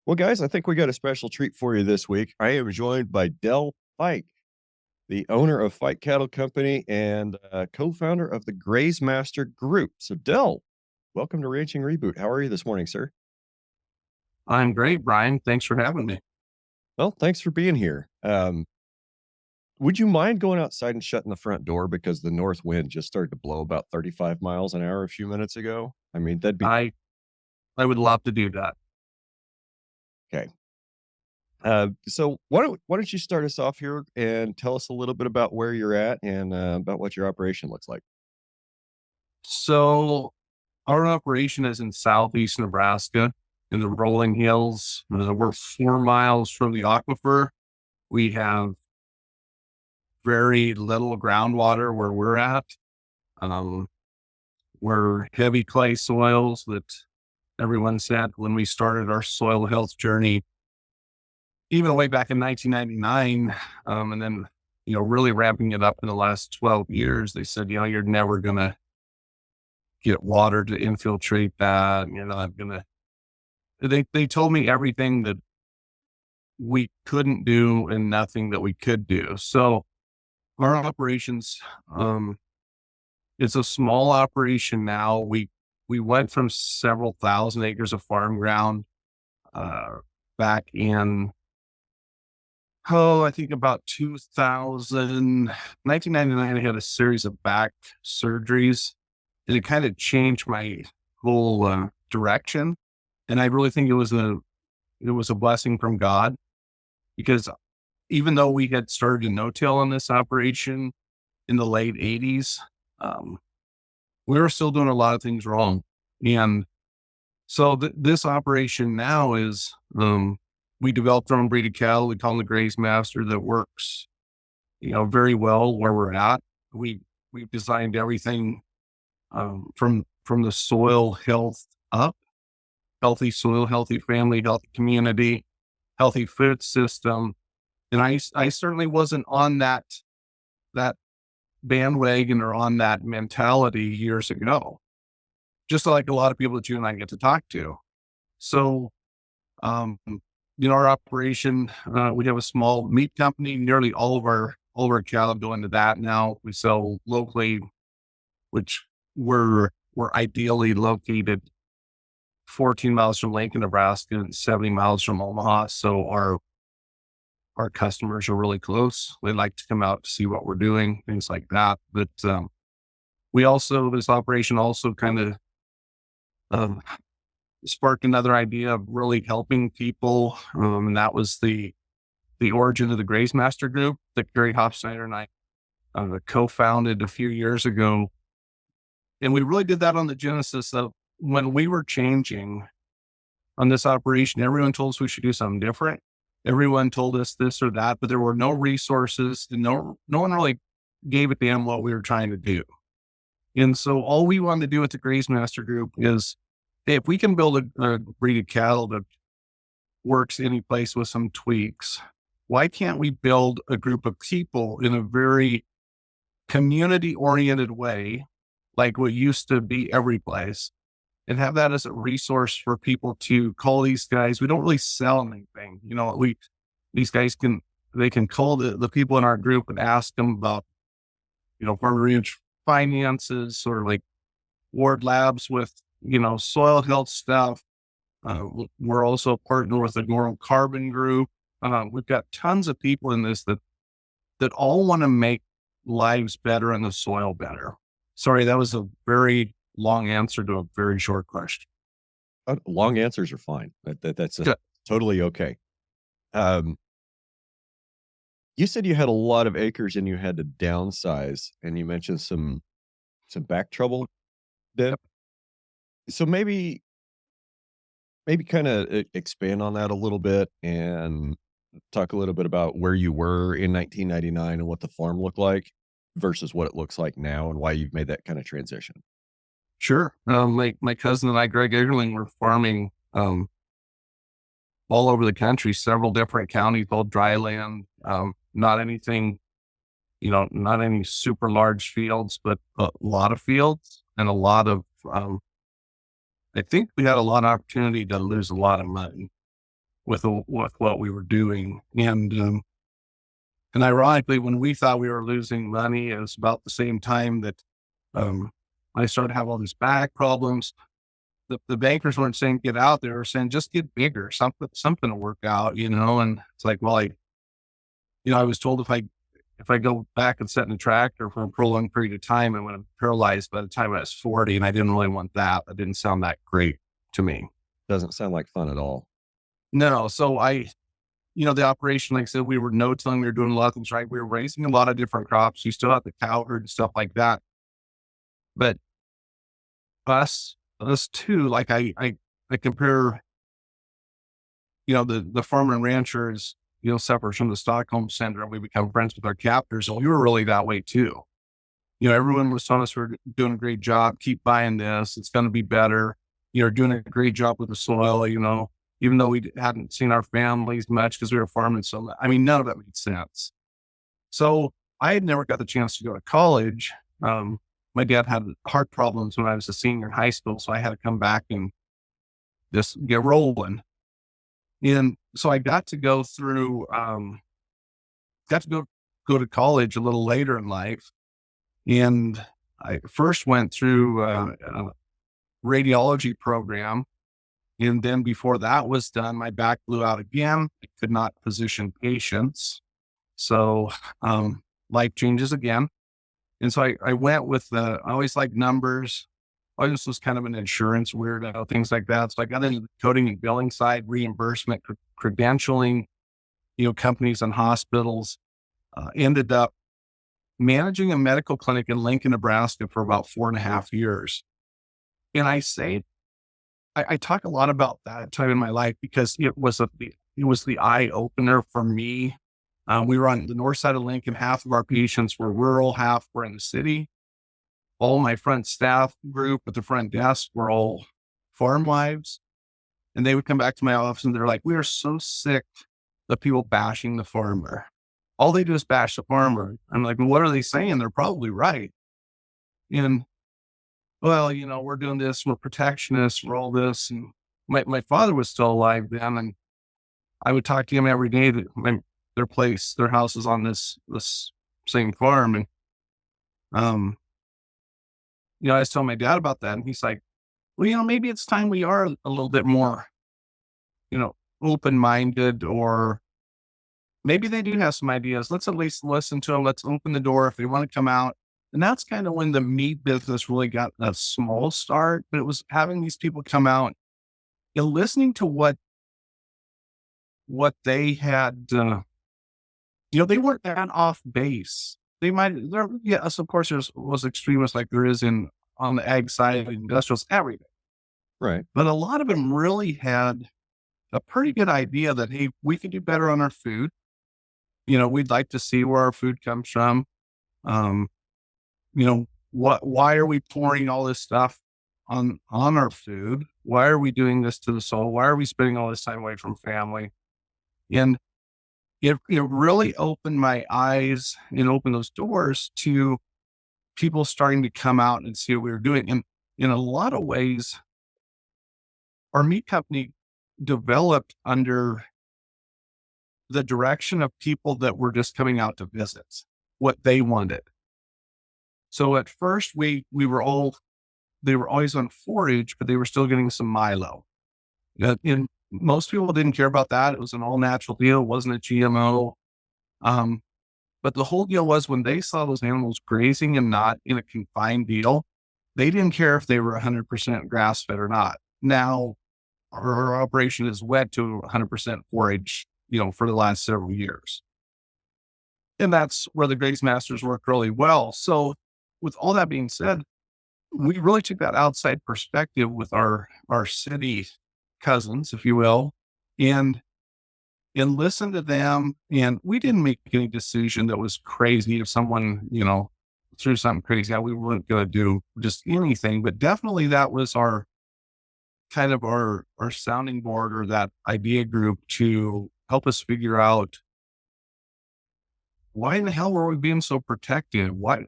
Well, guys, I think we got a special treat for you this week. I am joined by Del Fike, the owner of Ficke Cattle Company and co-founder of the Graze Master Group. So, Del, welcome to Ranching Reboot. How are you this morning, sir? I'm great, Brian. Thanks for having me. Well, thanks for being here. Would you mind going outside and shutting the front door because the north wind just started to blow about 35 miles an hour a few minutes ago? I mean, that'd be I would love to do that. okay. So why don't you start us off here and tell us a little bit about where you're at and about what your operation looks like? So our operation is in southeast Nebraska in the rolling hills. We're 4 miles from the aquifer. We have very little groundwater where we're at. We're heavy clay soils that everyone said when we started our soil health journey, even way back in 1999, and then, really ramping it up in the last 12 years, they said, you're never going to get water to infiltrate that. You're not going to, they told me everything that we couldn't do and nothing that we could do. So our operations, it's a small operation now. We went from several thousand acres of farm ground, back in, I think about 1999, I had a series of back surgeries and it kind of changed my whole direction. And I really think it was a blessing from God, because even though we had started a no-till on this operation in the late 80s, we were still doing a lot of things wrong. And so this operation now is, we developed our own breed of cattle. We call them the Graze Master, that works, very well where we're at. We've designed everything, from the soil health up: healthy soil, healthy family, healthy community, healthy food system. And I certainly wasn't on that bandwagon or on that mentality years ago, just like a lot of people that you and I get to talk to. So, our operation, we have a small meat company. Nearly all of our cattle go into that now. We sell locally, which we're ideally located 14 miles from Lincoln, Nebraska, and 70 miles from Omaha. So our customers are really close. They like to come out to see what we're doing, things like that. But this operation also kind of sparked another idea of really helping people. And that was the origin of the Graze Master Group that Gary Hofsteiner and I co-founded a few years ago. And we really did that on the genesis of when we were changing on this operation. Everyone told us we should do something different. Everyone told us this or that, but there were no resources, and no one really gave a damn what we were trying to do. And so all we wanted to do with the Graze Master Group is, hey, if we can build a breed of cattle that works any place with some tweaks, why can't we build a group of people in a very community-oriented way, like what used to be every place, and have that as a resource for people to call these guys? We don't really sell anything. These guys can call the people in our group and ask them about, farm ranch finances, or like ward labs with, soil health stuff. We're also a partner with the Neural Carbon Group. We've got tons of people in this that all want to make lives better and the soil better. Sorry, that was a very long answer to a very short question. Long answers are fine. That's totally okay. You said you had a lot of acres and you had to downsize, and you mentioned some back trouble then. Yep. So maybe kind of expand on that a little bit and talk a little bit about where you were in 1999 and what the farm looked like versus what it looks like now, and why you've made that kind of transition. Sure. My cousin and I, Greg Egerling, were farming all over the country, several different counties, all dry land, not anything, not any super large fields, but a lot of fields and a lot of, I think we had a lot of opportunity to lose a lot of money. with what we were doing. And ironically, when we thought we were losing money, it was about the same time that um, I started to have all these back problems. The bankers weren't saying get out there, they were saying just get bigger, something will work out, And it's like, well, I was told if I go back and sit in a tractor for a prolonged period of time, I'm going to be paralyzed by the time I was 40, and I didn't really want that. That didn't sound that great to me. Doesn't sound like fun at all. No, so the operation, like I said, we were no-tilling, we were doing a lot of things right. We were raising a lot of different crops. We still had the cow herd and stuff like that. But us too, like I compare, the farmer and ranchers, suffers from the Stockholm syndrome. We become friends with our captors, and we were really that way too. Everyone was telling us we're doing a great job. Keep buying this. It's going to be better. You're doing a great job with the soil, even though we hadn't seen our families much because we were farming. So, none of that made sense. So I had never got the chance to go to college. My dad had heart problems when I was a senior in high school. So I had to come back and just get rolling. And so I got to go through, go to college a little later in life. And I first went through a radiology program. And then before that was done, my back blew out again. I could not position patients. So life changes again. And so I went with I always liked numbers. I just was kind of an insurance weirdo, things like that. So I got into the coding and billing side, reimbursement, credentialing, companies and hospitals. Ended up managing a medical clinic in Lincoln, Nebraska for about 4.5 years. And I talk a lot about that time in my life because it was the eye opener for me. We were on the north side of Lincoln. Half of our patients were rural, half were in the city. All my front staff group at the front desk were all farm wives. And they would come back to my office and they're like, we are so sick of people bashing the farmer. All they do is bash the farmer. I'm like, well, what are they saying? They're probably right. And well, we're doing this, we're protectionists, we're all this. And my father was still alive then. And I would talk to him every day that their house is on this same farm. And, I was telling my dad about that. And he's like, well, maybe it's time we are a little bit more, open-minded, or maybe they do have some ideas. Let's at least listen to them. Let's open the door if they want to come out. And that's kind of when the meat business really got a small start, but it was having these people come out and listening to what they had, they weren't that off base. Yes, of course, was extremists like there is on the ag side, industrials, everything. Right. But a lot of them really had a pretty good idea that, hey, we can do better on our food. We'd like to see where our food comes from. Why are we pouring all this stuff on our food? Why are we doing this to the soil? Why are we spending all this time away from family? And it really opened my eyes and opened those doors to people starting to come out and see what we were doing. And in a lot of ways, our meat company developed under the direction of people that were just coming out to visit, what they wanted. So at first they were always on forage, but they were still getting some Milo. And most people didn't care about that. It was an all natural deal. It wasn't a GMO. But the whole deal was when they saw those animals grazing and not in a confined deal, they didn't care if they were 100% grass fed or not. Now our operation is wet to 100% forage, for the last several years. And that's where the Graze Masters work really well. So with all that being said, we really took that outside perspective with our city cousins, if you will, and listened to them. And we didn't make any decision that was crazy. If someone, threw something crazy out, we weren't going to do just anything, but definitely that was our kind of our sounding board, or that idea group, to help us figure out why in the hell were we being so protective? Why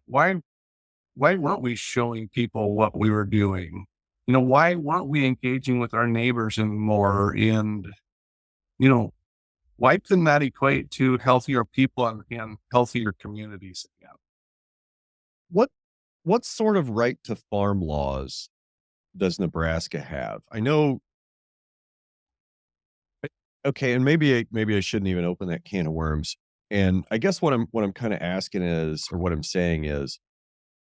weren't we showing people what we were doing? Why weren't we engaging with our neighbors anymore? And why couldn't that equate to healthier people and healthier communities again? What what sort of right to farm laws does Nebraska have? I know. Okay, and maybe I shouldn't even open that can of worms. And I guess what I'm kind of asking is, or what I'm saying is,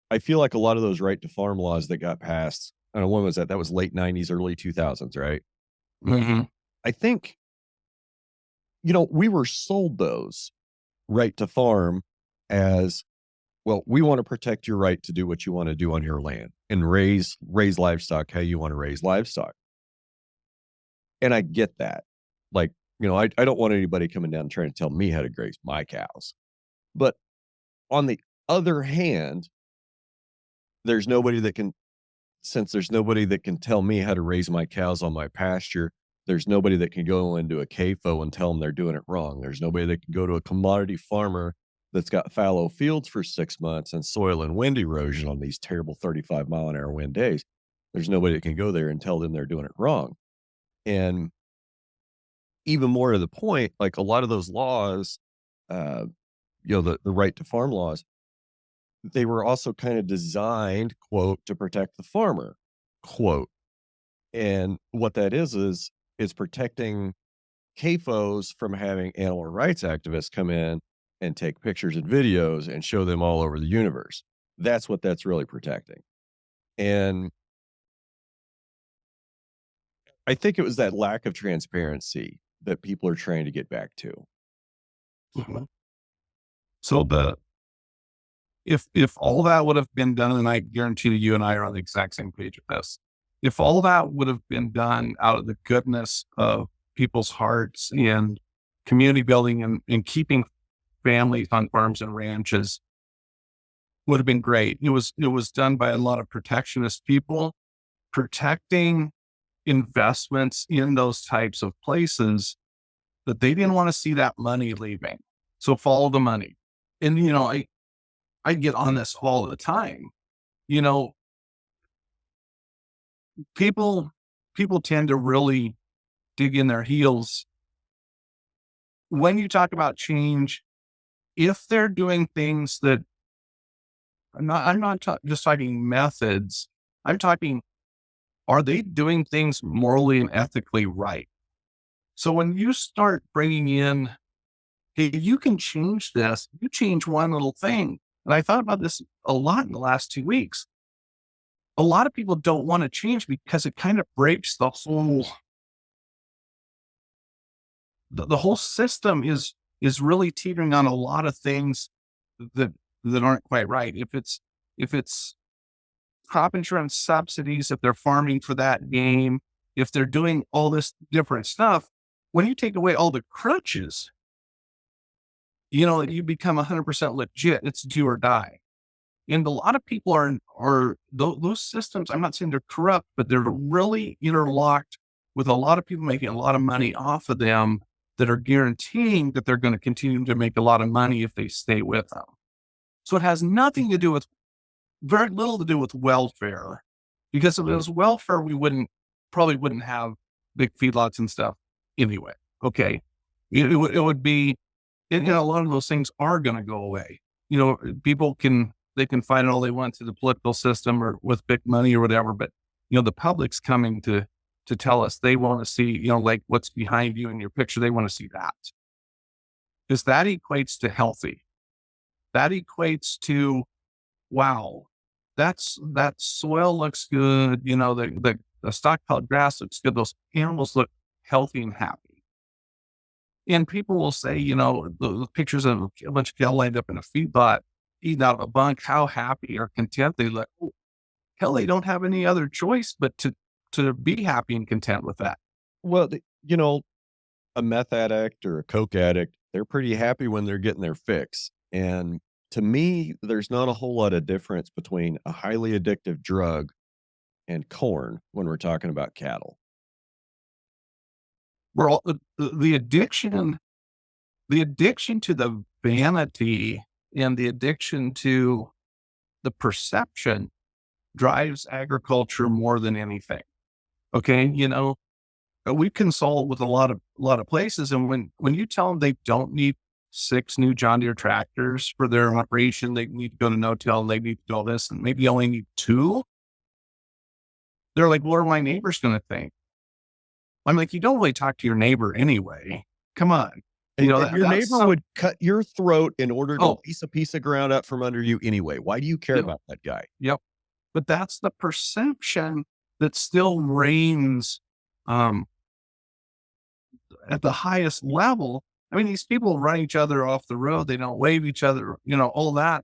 I feel like a lot of those right to farm laws that got passed. I don't know, when was that? That was late '90s, early 2000s, right? Hmm. I think we were sold those right to farm as, well, we want to protect your right to do what you want to do on your land and raise livestock how you want to raise livestock. And I get that. Like, I don't want anybody coming down and trying to tell me how to graze my cows. But on the other hand, there's nobody that can, since there's nobody that can tell me how to raise my cows on my pasture, there's nobody that can go into a CAFO and tell them they're doing it wrong. There's nobody that can go to a commodity farmer that's got fallow fields for 6 months and soil and wind erosion on these terrible 35-mile-an-hour wind days. There's nobody that can go there and tell them they're doing it wrong. And even more to the point, like a lot of those laws, uh, the right to farm laws, they were also kind of designed, quote, to protect the farmer, quote. And what that is protecting CAFOs from having animal rights activists come in and take pictures and videos and show them all over the universe. That's what that's really protecting. And I think it was that lack of transparency that people are trying to get back to. Hmm. So if all that would have been done, and I guarantee you and I are on the exact same page with this, if all that would have been done out of the goodness of people's hearts and community building and keeping families on farms and ranches, would have been great. It was done by a lot of protectionist people protecting investments in those types of places that they didn't want to see that money leaving. So follow the money. And I get on this all the time. You know, people people tend to really dig in their heels when you talk about change. If they're doing things that I'm not just talking methods. I'm talking, are they doing things morally and ethically right? So when you start bringing in, hey, you can change this, you change one little thing. And I thought about this a lot in the last 2 weeks. A lot of people don't want to change because it kind of breaks the whole system is really teetering on a lot of things that that aren't quite right. If it's crop insurance subsidies, if they're farming for that game, if they're doing all this different stuff, when you take away all the crutches, you become 100% legit. It's do or die. And a lot of people those systems. I'm not saying they're corrupt, but they're really interlocked with a lot of people making a lot of money off of them that are guaranteeing that they're going to continue to make a lot of money if they stay with them. So it has nothing to do with, very little to do with welfare, because if it was welfare, we probably wouldn't have big feedlots and stuff anyway. Okay. It would be, a lot of those things are going to go away. People they can fight it all they want through the political system or with big money or whatever, but the public's coming to tell us they want to see, like what's behind you in your picture. They want to see that, because that equates to healthy. That equates to, wow, that soil looks good. The stockpiled grass looks good. Those animals look healthy and happy. And people will say, the pictures of a bunch of cattle lined up in a feedlot eating out of a bunk, how happy or content they look. Oh, hell, they don't have any other choice but to be happy and content with that. Well, a meth addict or a coke addict, they're pretty happy when they're getting their fix. And to me, there's not a whole lot of difference between a highly addictive drug and corn when we're talking about cattle. We're all the addiction to the vanity and the addiction to the perception drives agriculture more than anything. Okay. we consult with a lot of places. And when you tell them they don't need 6 new John Deere tractors for their operation, they need to go to no-till, and they need to do all this, and maybe only need 2, they're like, what are my neighbors going to think? I'm like, you don't really talk to your neighbor anyway. Come on. And your That's neighbor some, would cut your throat in order to oh, lease a piece of ground out from under you anyway. Why do you care yep, about that guy? yep. But that's the perception that still reigns, um, at the highest level. I mean, these people run each other off the road. They don't wave each other, all that.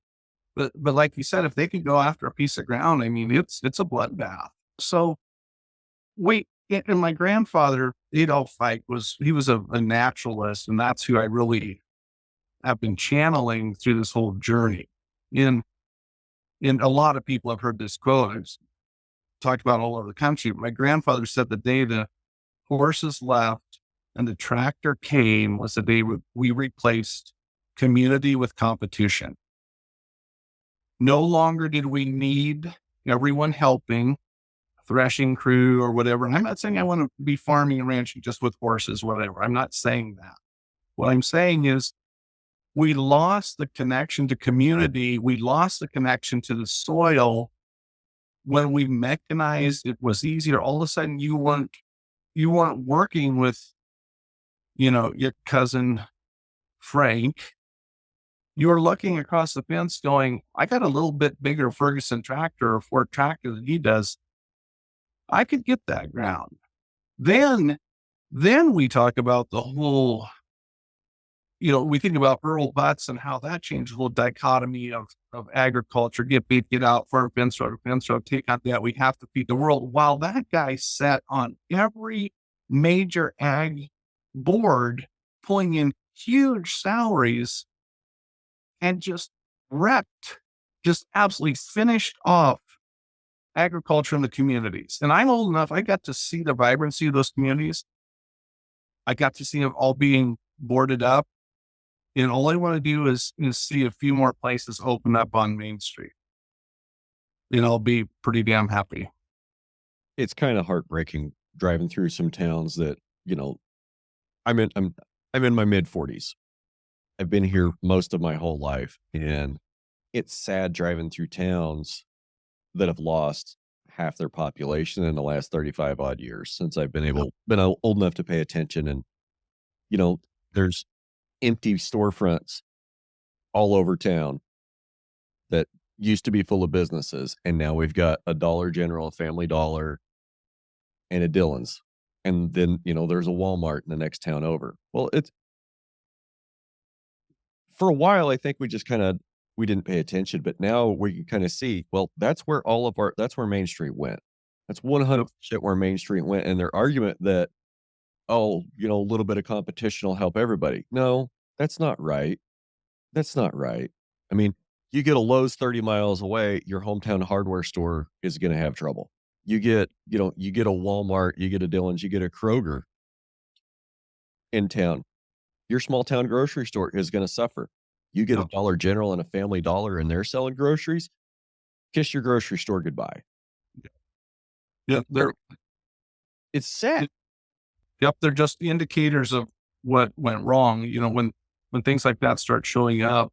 But like you said, if they could go after a piece of ground, I mean, it's a bloodbath. So and my grandfather, Fike, he was a naturalist, and that's who I really have been channeling through this whole journey. And a lot of people have heard this quote. I've talked about all over the country. My grandfather said the day the horses left and the tractor came was the day we replaced community with competition. No longer did we need everyone helping, threshing crew or whatever. And I'm not saying I want to be farming and ranching just with horses, whatever. I'm not saying that. What I'm saying is we lost the connection to community. We lost the connection to the soil. When we mechanized, it was easier. All of a sudden you weren't working with, your cousin Frank. You were looking across the fence going, I got a little bit bigger Ferguson tractor or Ford tractor than he does. I could get that ground. Then we talk about the whole, we think about Earl Butts and how that changed the whole dichotomy of agriculture, get beat, get out, farm fence road, take out that. We have to feed the world. While that guy sat on every major ag board, pulling in huge salaries and just wrecked, just absolutely finished off agriculture in the communities. And I'm old enough, I got to see the vibrancy of those communities. I got to see them all being boarded up. And all I want to do is see a few more places open up on Main Street. And I'll be pretty damn happy. It's kind of heartbreaking driving through some towns that, I'm in my mid-40s. I've been here most of my whole life, and it's sad driving through towns that have lost half their population in the last 35 odd years since I've been old enough to pay attention. And, there's empty storefronts all over town that used to be full of businesses. And now we've got a Dollar General, a Family Dollar, and a Dillon's. And then, there's a Walmart in the next town over. Well, for a while, I think we didn't pay attention, but now we can kind of see, well, that's where that's where Main Street went. That's 100% where Main Street went. And their argument that, oh, a little bit of competition will help everybody. No, that's not right. That's not right. I mean, you get a Lowe's 30 miles away, your hometown hardware store is going to have trouble. You get a Walmart, you get a Dillon's, you get a Kroger in town. Your small town grocery store is going to suffer. You get a Dollar General and a Family Dollar and they're selling groceries. Kiss your grocery store goodbye. Yeah. It's sad. Yep. They're just indicators of what went wrong. When things like that start showing up,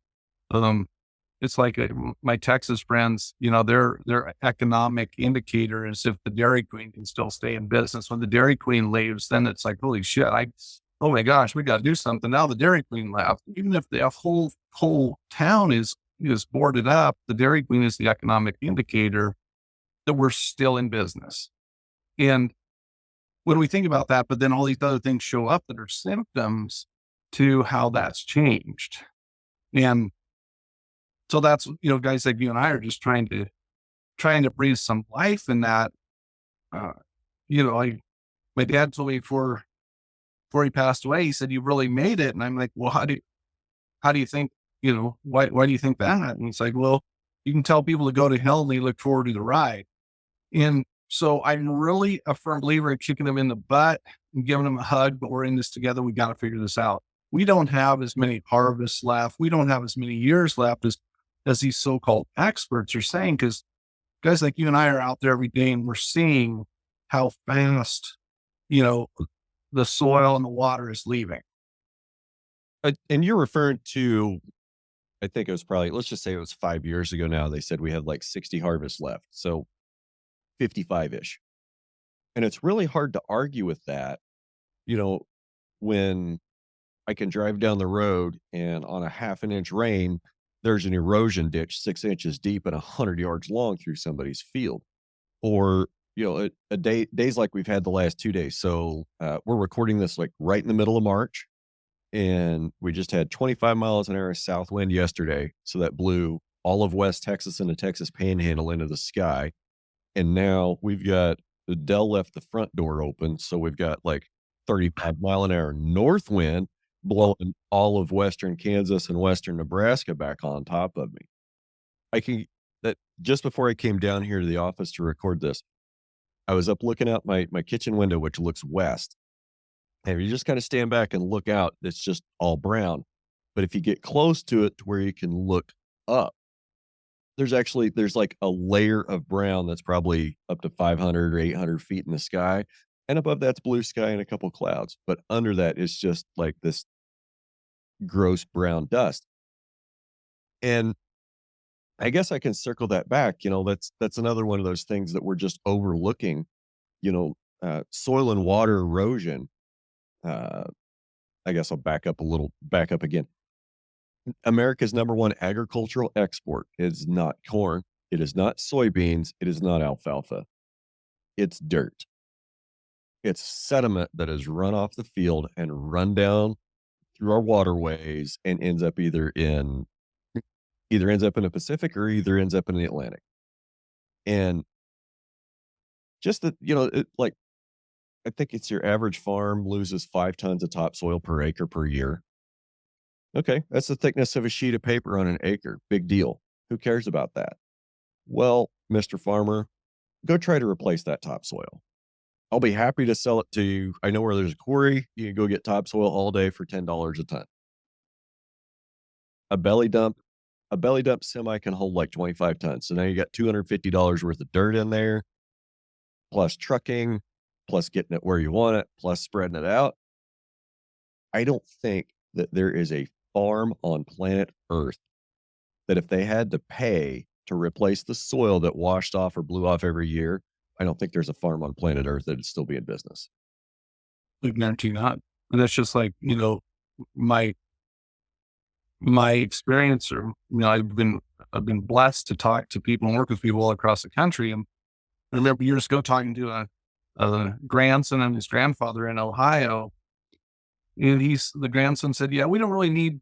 it's like my Texas friends, their economic indicator is if the Dairy Queen can still stay in business. When the Dairy Queen leaves, then it's like, holy shit, oh my gosh, we got to do something. Now the Dairy Queen left. Even if the whole town is boarded up, the Dairy Queen is the economic indicator that we're still in business. And when we think about that, but then all these other things show up that are symptoms to how that's changed. And so that's, guys like you and I are just trying to breathe some life in that. My dad told me before he passed away, he said, you really made it. And I'm like, well, how do you think, why do you think that? And he's like, well, you can tell people to go to hell and they look forward to the ride. And so I'm really a firm believer in kicking them in the butt and giving them a hug, but we're in this together. We got to figure this out. We don't have as many harvests left. We don't have as many years left as these so-called experts are saying, because guys like you and I are out there every day and we're seeing how fast, the soil and the water is leaving. And you're referring to, I think it was probably, let's just say it was 5 years ago now. They said we had like 60 harvests left. So 55 ish. And it's really hard to argue with that, you know, when I can drive down the road and on a half an inch rain, there's an erosion ditch 6 inches deep and 100 yards long through somebody's field. Or, days like we've had the last 2 days. So we're recording this like right in the middle of March. And we just had 25 miles an hour south wind yesterday. So that blew all of West Texas and the Texas Panhandle into the sky. And now we've got the Dell left the front door open. So we've got like 35-mile-an-hour north wind blowing all of western Kansas and western Nebraska back on top of me. I can that just before I came down here to the office to record this, I was up looking out my kitchen window, which looks west. And if you just kind of stand back and look out, it's just all brown. But if you get close to it to where you can look up, there's like a layer of brown that's probably up to 500 or 800 feet in the sky. And above that's blue sky and a couple clouds. But under that is just like this gross brown dust. And I guess I can circle that back. That's another one of those things that we're just overlooking, soil and water erosion. Uh, I guess I'll back up again. America's number one agricultural export is not corn. It is not soybeans. It is not alfalfa. It's dirt. It's sediment that is run off the field and run down through our waterways and either ends up in the Pacific or either ends up in the Atlantic. And just that, like, I think it's your average farm loses 5 tons of topsoil per acre per year. Okay, that's the thickness of a sheet of paper on an acre. Big deal. Who cares about that? Well, Mr. Farmer, go try to replace that topsoil. I'll be happy to sell it to you. I know where there's a quarry. You can go get topsoil all day for $10 a ton. A belly dump, a belly dump semi can hold like 25 tons. So now you got $250 worth of dirt in there, plus trucking, plus getting it where you want it, plus spreading it out. I don't think that there is a farm on planet Earth that if they had to pay to replace the soil that washed off or blew off every year, I don't think there's a farm on planet Earth that'd still be in business. I guarantee not. And that's just like, my experience, or, I've been blessed to talk to people and work with people all across the country. And I remember years ago talking to a grandson and his grandfather in Ohio. And the grandson said, yeah, we don't really need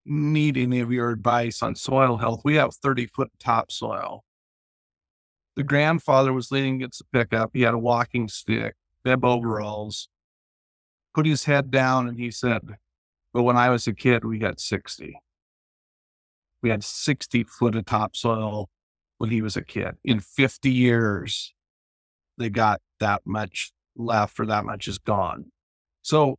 any of your advice on soil health. We have 30-foot topsoil. The grandfather was leaning against the pickup. He had a walking stick, bib overalls, put his head down, and he said, but when I was a kid, we had 60. We had 60 foot of topsoil when he was a kid. In 50 years, they got that much left, or that much is gone. So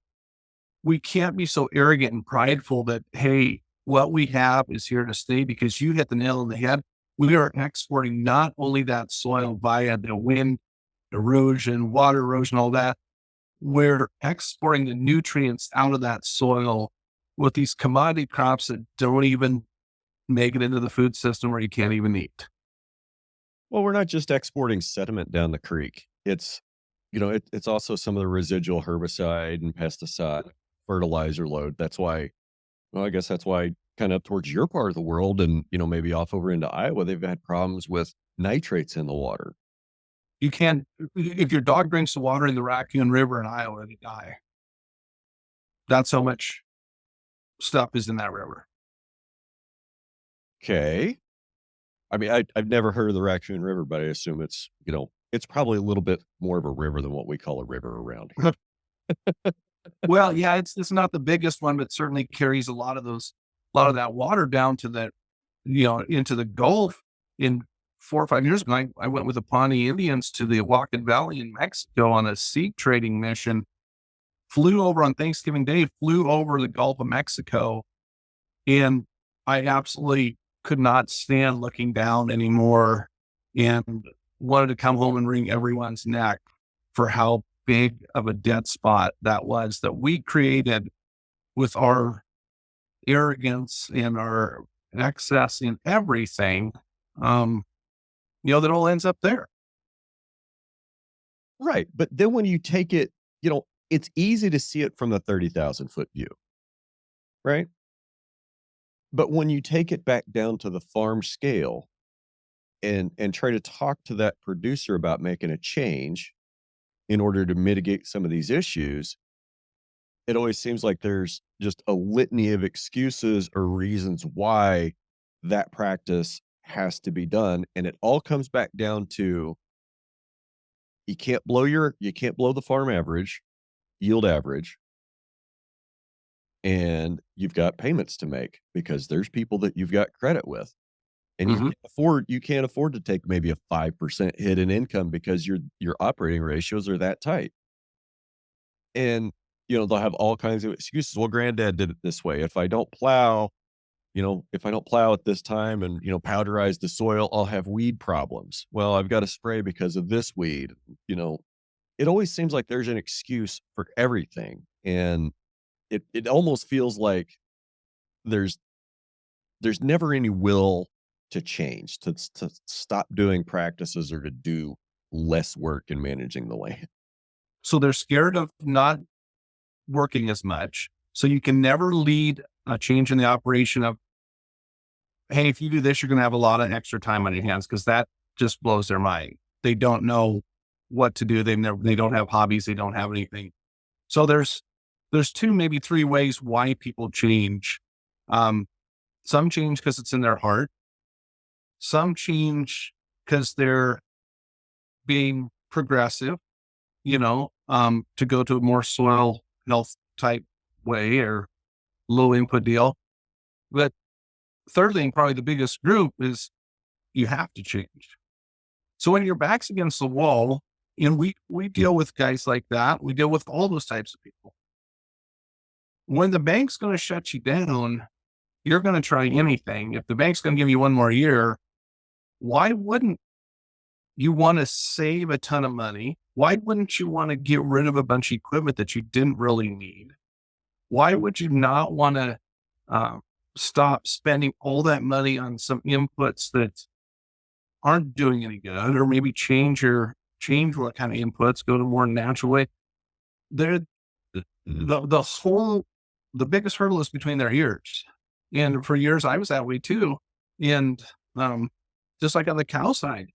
we can't be so arrogant and prideful that, hey, what we have is here to stay, because you hit the nail on the head. We are exporting not only that soil via the wind, erosion, water erosion, all that. We're exporting the nutrients out of that soil with these commodity crops that don't even make it into the food system, or you can't even eat. Well, we're not just exporting sediment down the creek. It's, it's also some of the residual herbicide and pesticide fertilizer load. I guess that's why kind of up towards your part of the world and, maybe off over into Iowa, they've had problems with nitrates in the water. You can't, if your dog drinks the water in the Raccoon River in Iowa, they die. That's how much stuff is in that river. Okay. I mean, I've never heard of the Raccoon River, but I assume it's, it's probably a little bit more of a river than what we call a river around here. Well, yeah, it's not the biggest one, but certainly carries a lot of that water down to the, into the Gulf. In 4 or 5 years ago, I went with the Pawnee Indians to the Oaxaca Valley in Mexico on a seed trading mission, flew over on Thanksgiving Day, flew over the Gulf of Mexico. And I absolutely could not stand looking down anymore and wanted to come home and wring everyone's neck for how big of a dead spot that was that we created with our arrogance and our excess in everything, that all ends up there. Right. But then when you take it, it's easy to see it from the 30,000-foot view, right? But when you take it back down to the farm scale and try to talk to that producer about making a change in order to mitigate some of these issues, it always seems like there's just a litany of excuses or reasons why that practice has to be done. And it all comes back down to you can't blow the farm average, yield average, and you've got payments to make because there's people that you've got credit with. And Mhm. you can't afford to take maybe a 5% hit in income because your operating ratios are that tight. And, they'll have all kinds of excuses. Well, granddad did it this way. If I don't plow at this time and, powderize the soil, I'll have weed problems. Well, I've got to spray because of this weed. You know, it always seems like there's an excuse for everything. And it almost feels like there's there's never any will to change, to stop doing practices or to do less work in managing the land. So they're scared of not working as much. So you can never lead a change in the operation of, hey, if you do this, you're going to have a lot of extra time on your hands, because that just blows their mind. They don't know what to do. They don't have hobbies. They don't have anything. So there's two, maybe three ways why people change. Some change because it's in their heart. Some change because they're being progressive, to go to a more soil health type way or low input deal. But thirdly, and probably the biggest group, is you have to change. So when your back's against the wall, and we deal with guys like that, we deal with all those types of people. When the bank's going to shut you down, you're going to try anything. If the bank's going to give you one more year, why wouldn't you want to save a ton of money? Why wouldn't you want to get rid of a bunch of equipment that you didn't really need? Why would you not want to stop spending all that money on some inputs that aren't doing any good, or maybe change what kind of inputs, go to more natural way? They're the biggest hurdle is between their ears. And for years I was that way too. And just like on the cow side,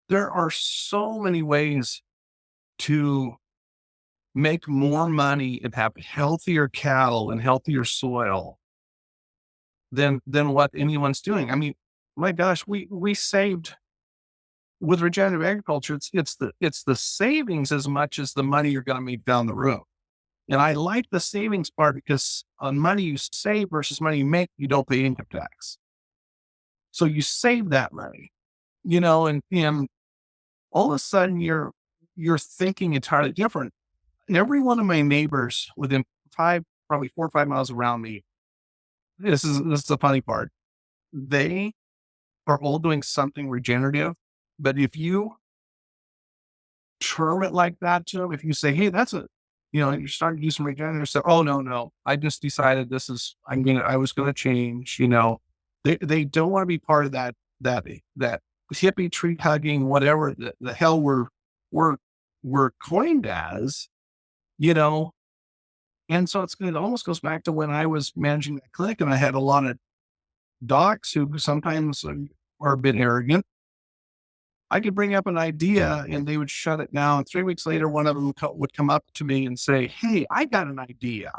there are so many ways to make more money and have healthier cattle and healthier soil than what anyone's doing. I mean, my gosh, we saved with regenerative agriculture. It's the savings as much as the money you're going to make down the road. And I like the savings part, because on money you save versus money you make, you don't pay income tax. So you save that money, and all of a sudden you're thinking entirely different. And every one of my neighbors within probably 4 or 5 miles around me, this is the funny part. They are all doing something regenerative. But if you term it like that to them, if you say, hey, you're starting to do some regenerative stuff. Oh, no, I just decided I was going to change, they don't want to be part of that hippie tree hugging, whatever the hell we're coined as, and so it almost goes back to when I was managing that clinic, and I had a lot of docs who sometimes are a bit arrogant. I could bring up an idea and they would shut it down. 3 weeks later, one of them would come up to me and say, hey, I got an idea.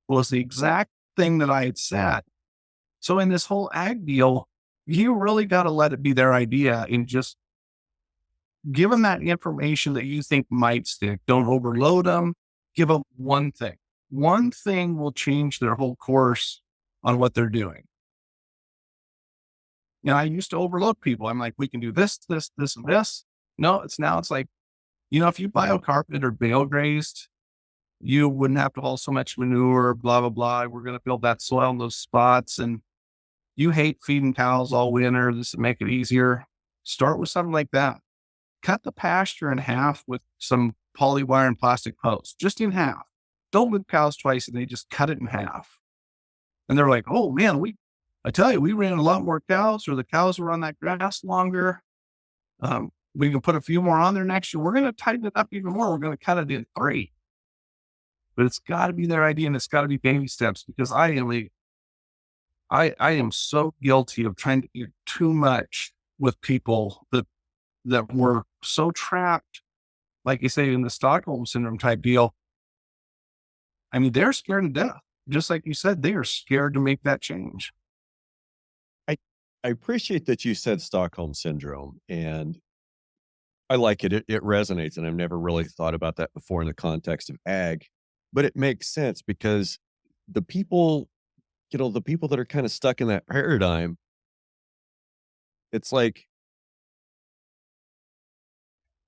Well, it's the exact thing that I had said. So in this whole ag deal, you really got to let it be their idea and just give them that information that you think might stick. Don't overload them. Give them one thing. One thing will change their whole course on what they're doing. I used to overload people. I'm like, we can do this, this, this, and this. No, it's like, if you biocarpeted or bale grazed, you wouldn't have to haul so much manure, blah, blah, blah. We're going to build that soil in those spots. And you hate feeding cows all winter. This would make it easier. Start with something like that. Cut the pasture in half with some polywire and plastic posts, just in half. Don't move cows twice, and they just cut it in half. And they're like, oh man, I tell you, we ran a lot more cows, or the cows were on that grass longer. We can put a few more on there next year. We're going to tighten it up even more. We're going to cut it in 3. But it's got to be their idea, and it's got to be baby steps, because I am so guilty of trying to do too much with people that were so trapped, like you say, in the Stockholm syndrome type deal. I mean, they're scared to death. Just like you said, they are scared to make that change. I I appreciate that you said Stockholm syndrome, and I like it. It resonates, and I've never really thought about that before in the context of ag, but it makes sense because the people, the people that are kind of stuck in that paradigm, it's like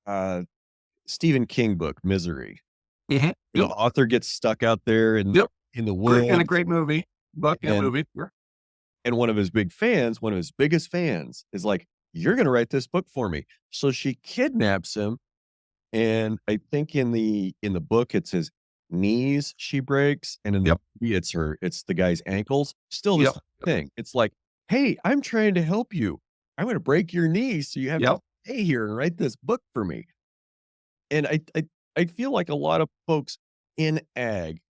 uh Stephen King book, Misery. Mhm. The Yep. author gets stuck out there Yep. in the Great, and a woods, great movie, book and and movie. Sure. one of his big fans, one of his biggest fans, is like, "You're gonna write this book for me." So she kidnaps him, and I think in the book, it's his knees she breaks, and in the Yep. movie, it's the guy's ankles. Still the Yep. same thing. It's like, "Hey, I'm trying to help you. I'm gonna break your knees, so you have to Yep. stay here and write this book for me." And I feel like a lot of folks in ag,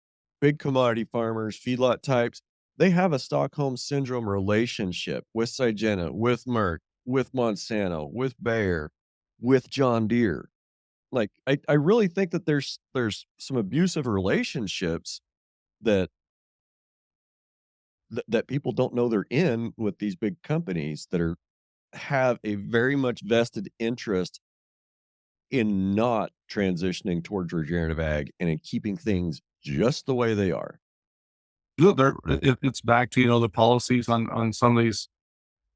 big commodity farmers, feedlot types, they have a Stockholm syndrome relationship with Syngenta, with Merck, with Monsanto, with Bayer, with John Deere. Like, I really think that there's some abusive relationships that that people don't know they're in with these big companies that are have a very much vested interest in not transitioning towards regenerative ag and in keeping things just the way they are. It's back to, the policies on some of these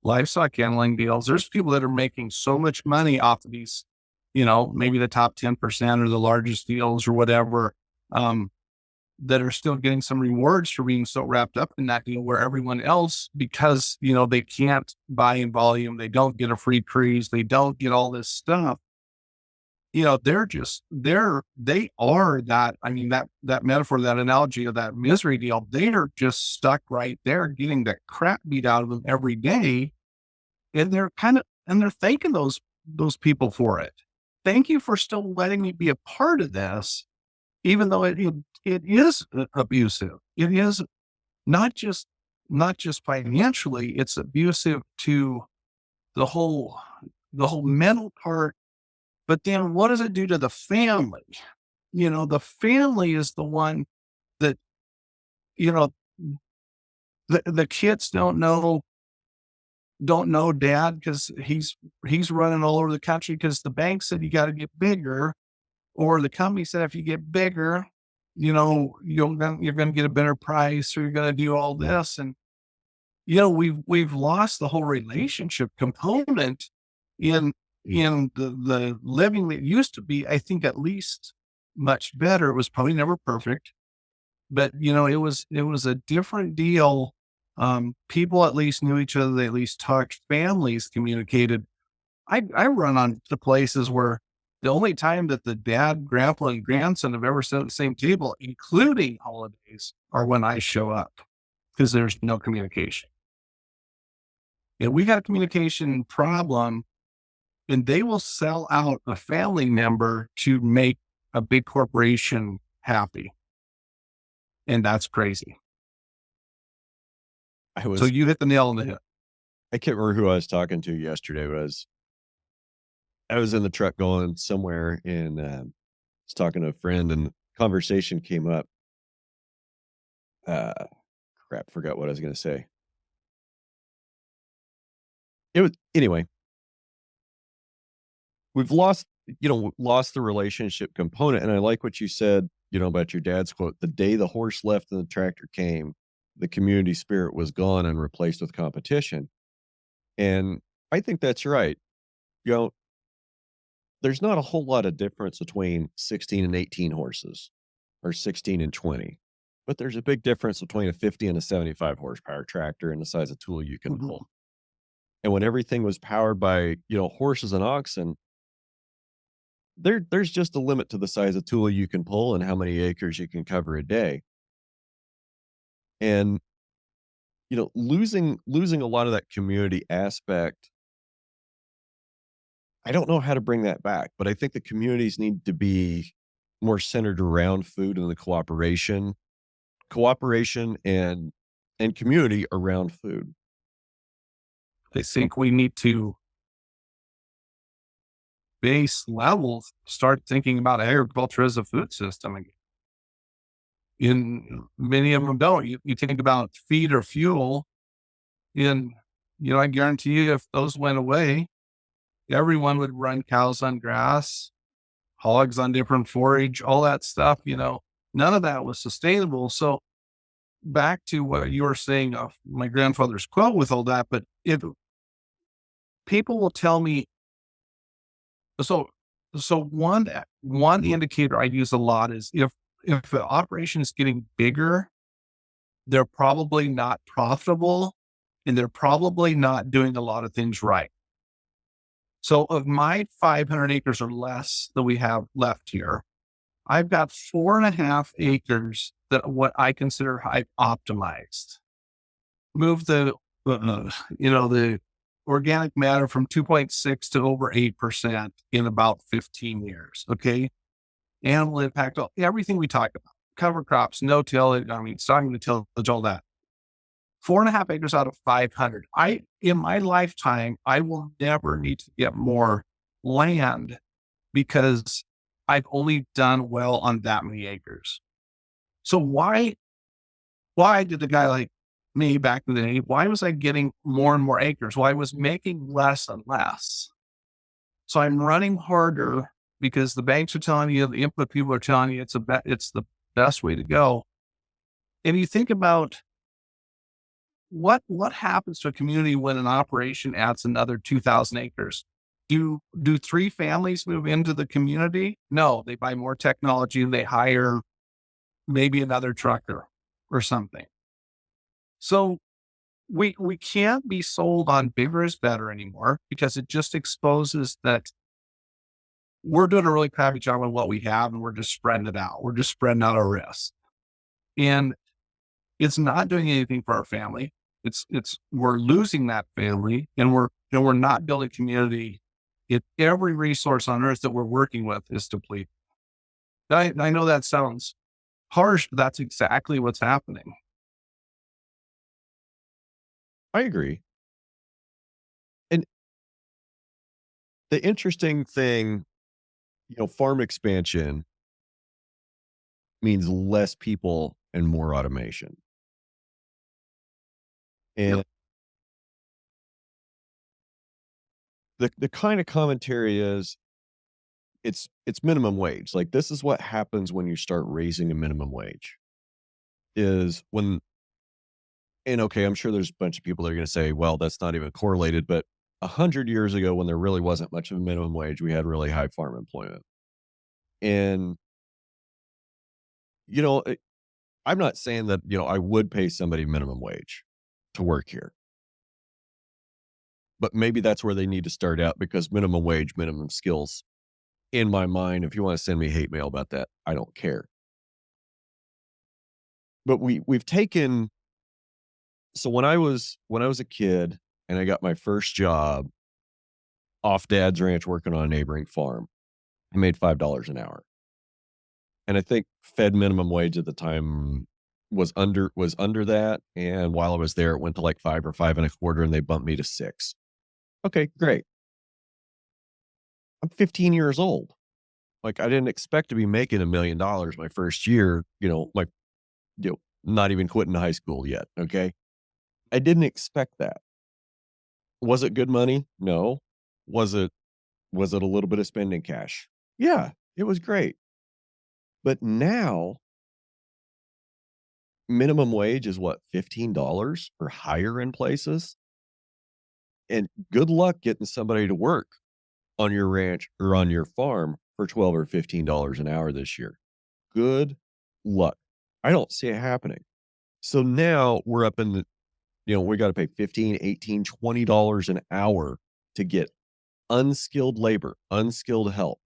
livestock handling deals. There's people that are making so much money off of these, maybe the top 10% or the largest deals or whatever, that are still getting some rewards for being so wrapped up in that deal, where everyone else, because, they can't buy in volume, they don't get a free crease, they don't get all this stuff. They are that, I mean, that metaphor, that analogy of that misery deal, they are just stuck right there getting the crap beat out of them every day. And they're thanking those people for it. Thank you for still letting me be a part of this, even though it is abusive. It is not just financially, it's abusive to the whole, mental part. But then what does it do to the family? The family is the one that, you know, the kids don't know dad, because he's running all over the country because the bank said you got to get bigger, or the company said if you get bigger, you're going to get a better price, or you're going to do all this. And, we've lost the whole relationship component in the living that used to be, I think, at least much better. It was probably never perfect, but it was a different deal. People at least knew each other. They at least talked. Families communicated. I run on to places where the only time that the dad, grandpa, and grandson have ever sat at the same table, including holidays, are when I show up, because there's no communication. And we got a communication problem, and they will sell out a family member to make a big corporation happy. And that's crazy. I So was you hit the nail on the head. I can't remember who I was talking to yesterday. I was in the truck going somewhere, and was talking to a friend, and conversation came up. Uh, Crap, forgot what I was going to say. It was anyway. We've lost the relationship component, and I like what you said, about your dad's quote. The day the horse left and the tractor came, the community spirit was gone and replaced with competition. And I think that's right. You know, there's not a whole lot of difference between 16 and 18 horses or 16 and 20, but there's a big difference between a 50 and a 75 horsepower tractor and the size of tool you can Mhm. pull. And when everything was powered by, horses and oxen, there's just a limit to the size of tool you can pull and how many acres you can cover a day. And, losing a lot of that community aspect, I don't know how to bring that back, but I think the communities need to be more centered around food and the cooperation and community around food. I think we need to base levels start thinking about agriculture as a food system again. In many of them don't. You think about feed or fuel, and I guarantee you, if those went away, everyone would run cows on grass, hogs on different forage, all that stuff. None of that was sustainable. So back to what you were saying of my grandfather's quote with all that, but if people will tell me, so one indicator I use a lot is if the operation is getting bigger, they're probably not profitable and they're probably not doing a lot of things right. So of my 500 acres or less that we have left here, I've got 4.5 acres that what I consider I've optimized. Move the organic matter from 2.6 to over 8% in about 15 years. Okay. Animal impact, everything we talk about, cover crops, no till, starting to tillage, all that. 4.5 acres out of 500. In my lifetime, I will never need to get more land because I've only done well on that many acres. So why did a guy like me back in the day, why was I getting more and more acres? Well, I was making less and less. So I'm running harder because the banks are telling you, the input people are telling you it's the best way to go. And you think about what happens to a community when an operation adds another 2,000 acres? Do 3 families move into the community? No, they buy more technology. They hire maybe another trucker or something. So we can't be sold on bigger is better anymore because it just exposes that we're doing a really crappy job on what we have and we're just spreading it out. We're just spreading out our risk. And it's not doing anything for our family. We're losing that family and we're not building community. Every resource on earth that we're working with is depleted. I know that sounds harsh, but that's exactly what's happening. I agree. And the interesting thing, farm expansion means less people and more automation. Yep. And the kind of commentary is it's minimum wage. Like, this is what happens when you start raising a minimum wage is when, and okay, I'm sure there's a bunch of people that are going to say, well, that's not even correlated, but 100 years ago, when there really wasn't much of a minimum wage, we had really high farm employment. And, you know, it- I'm not saying that, I would pay somebody minimum wage to work here, but maybe that's where they need to start out because minimum wage, minimum skills in my mind. If you want to send me hate mail about that, I don't care. But we've taken, so when I was a kid and I got my first job off dad's ranch working on a neighboring farm, I made $5 an hour. And I think Fed minimum wage at the time was under that. And while I was there, it went to like 5 or 5 and a quarter, and they bumped me to 6. Okay, great. I'm 15 years old. Like, I didn't expect to be making $1 million my first year, not even quitting high school yet. Okay. I didn't expect that. Was it good money? No. Was it a little bit of spending cash? Yeah, it was great. But now minimum wage is what, $15 or higher in places? And good luck getting somebody to work on your ranch or on your farm for 12 or $15 an hour this year. Good luck. I don't see it happening. So now we're up in we got to pay 15, 18, $20 an hour to get unskilled labor, unskilled help.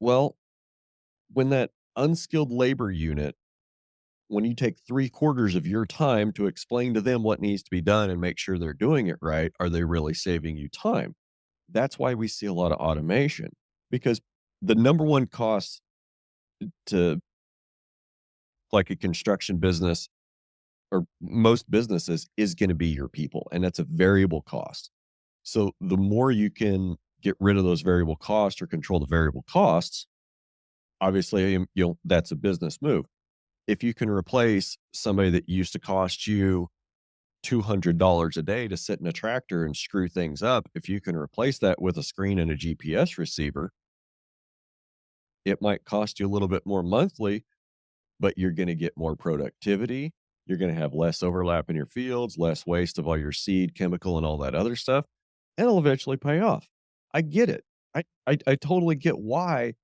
Well, when that unskilled labor unit, when you take 3/4 of your time to explain to them what needs to be done and make sure they're doing it right, are they really saving you time? That's why we see a lot of automation, because the number one cost to, like, a construction business or most businesses is gonna be your people, and that's a variable cost. So, the more you can get rid of those variable costs or control the variable costs, obviously, that's a business move. If you can replace somebody that used to cost you $200 a day to sit in a tractor and screw things up, if you can replace that with a screen and a GPS receiver, it might cost you a little bit more monthly, but you're gonna get more productivity. You're gonna have less overlap in your fields, less waste of all your seed, chemical, and all that other stuff, and it'll eventually pay off. I get it. I totally get why,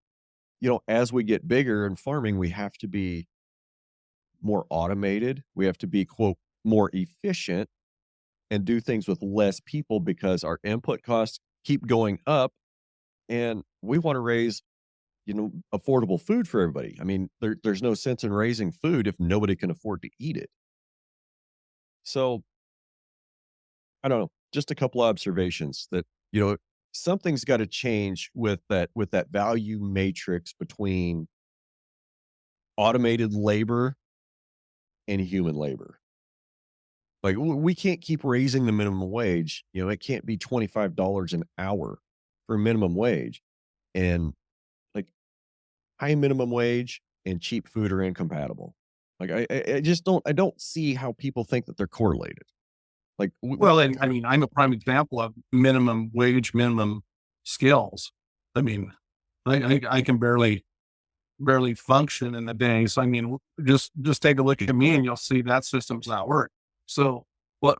as we get bigger in farming, we have to be more automated. We have to be, quote, more efficient and do things with less people because our input costs keep going up and we want to raise, affordable food for everybody. I mean, there's no sense in raising food if nobody can afford to eat it. So I don't know, just a couple observations that, something's got to change with that value matrix between automated labor and human labor. Like, we can't keep raising the minimum wage. It can't be $25 an hour for minimum wage. And like high minimum wage and cheap food are incompatible. Like, I just don't see how people think that they're correlated. Like, Well, and I mean, I'm a prime example of minimum wage, minimum skills. I mean, I can barely function in the day. So I mean, just take a look at me and you'll see that system's not work. So what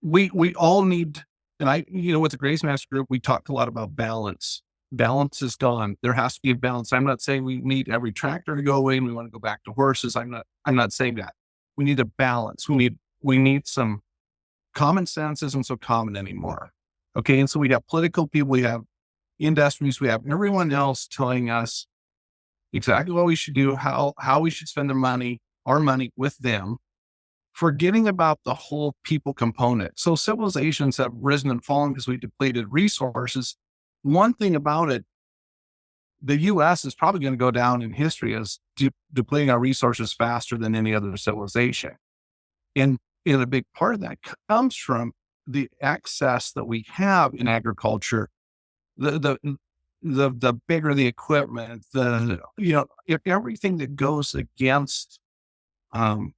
we all need, and with the Graze Master Group, we talked a lot about balance. Balance is gone. There has to be a balance. I'm not saying we need every tractor to go away and we want to go back to horses. I'm not saying that. We need a balance. We need some common sense isn't so common anymore. Okay. And so we have political people, we have industries, we have everyone else telling us exactly what we should do, how we should spend our money with them, forgetting about the whole people component. So civilizations have risen and fallen because we depleted resources. One thing about it, the US is probably going to go down in history as depleting our resources faster than any other civilization. And a big part of that comes from the excess that we have in agriculture. The bigger the equipment, if everything that goes against the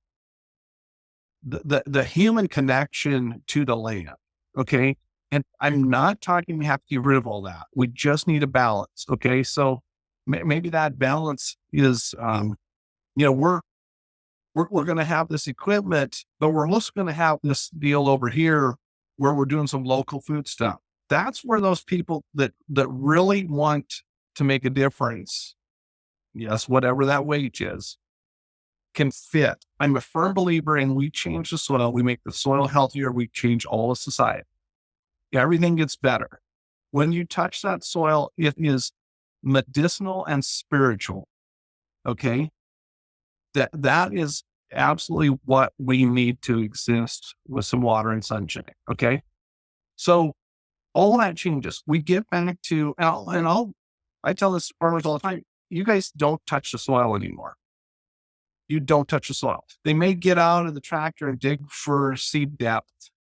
human connection to the land. Okay. And I'm not talking we have to get rid of all that. We just need a balance. Okay. So maybe that balance is, we're going to have this equipment, but we're also going to have this deal over here where we're doing some local food stuff. That's where those people that really want to make a difference, yes, whatever that wage is, can fit. I'm a firm believer in we change the soil, we make the soil healthier, we change all of society. Everything gets better. When you touch that soil, it is medicinal and spiritual. Okay. That is absolutely what we need to exist with some water and sunshine. Okay. So all that changes. We get back to, I tell this to farmers all the time, you guys don't touch the soil anymore. You don't touch the soil. They may get out of the tractor and dig for seed depth.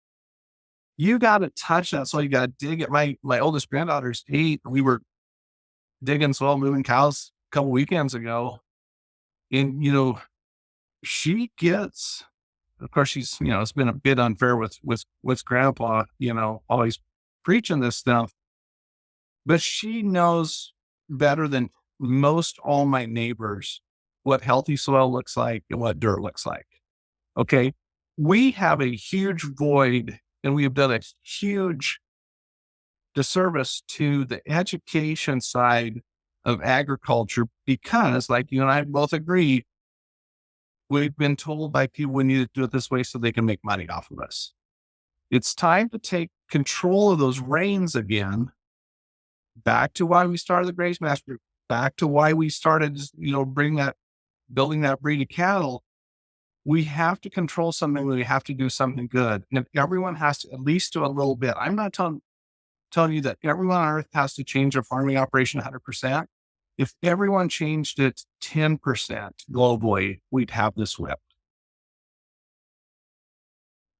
You got to touch that soil. You got to dig it. My oldest granddaughter's 8. We were digging soil, moving cows a couple weekends ago. And, she gets, of course, she's, it's been a bit unfair with grandpa, always preaching this stuff, but she knows better than most all my neighbors what healthy soil looks like and what dirt looks like. Okay. We have a huge void and we have done a huge disservice to the education side of agriculture because, like you and I both agree, we've been told by people we need to do it this way so they can make money off of us. It's time to take control of those reins again. Back to why we started the Graze Master Group. back to why we started, building that breed of cattle. We have to control something. We have to do something good. And if everyone has to at least do a little bit, I'm not telling you that everyone on earth has to change their farming operation 100%. If everyone changed it 10% globally, we'd have this whip.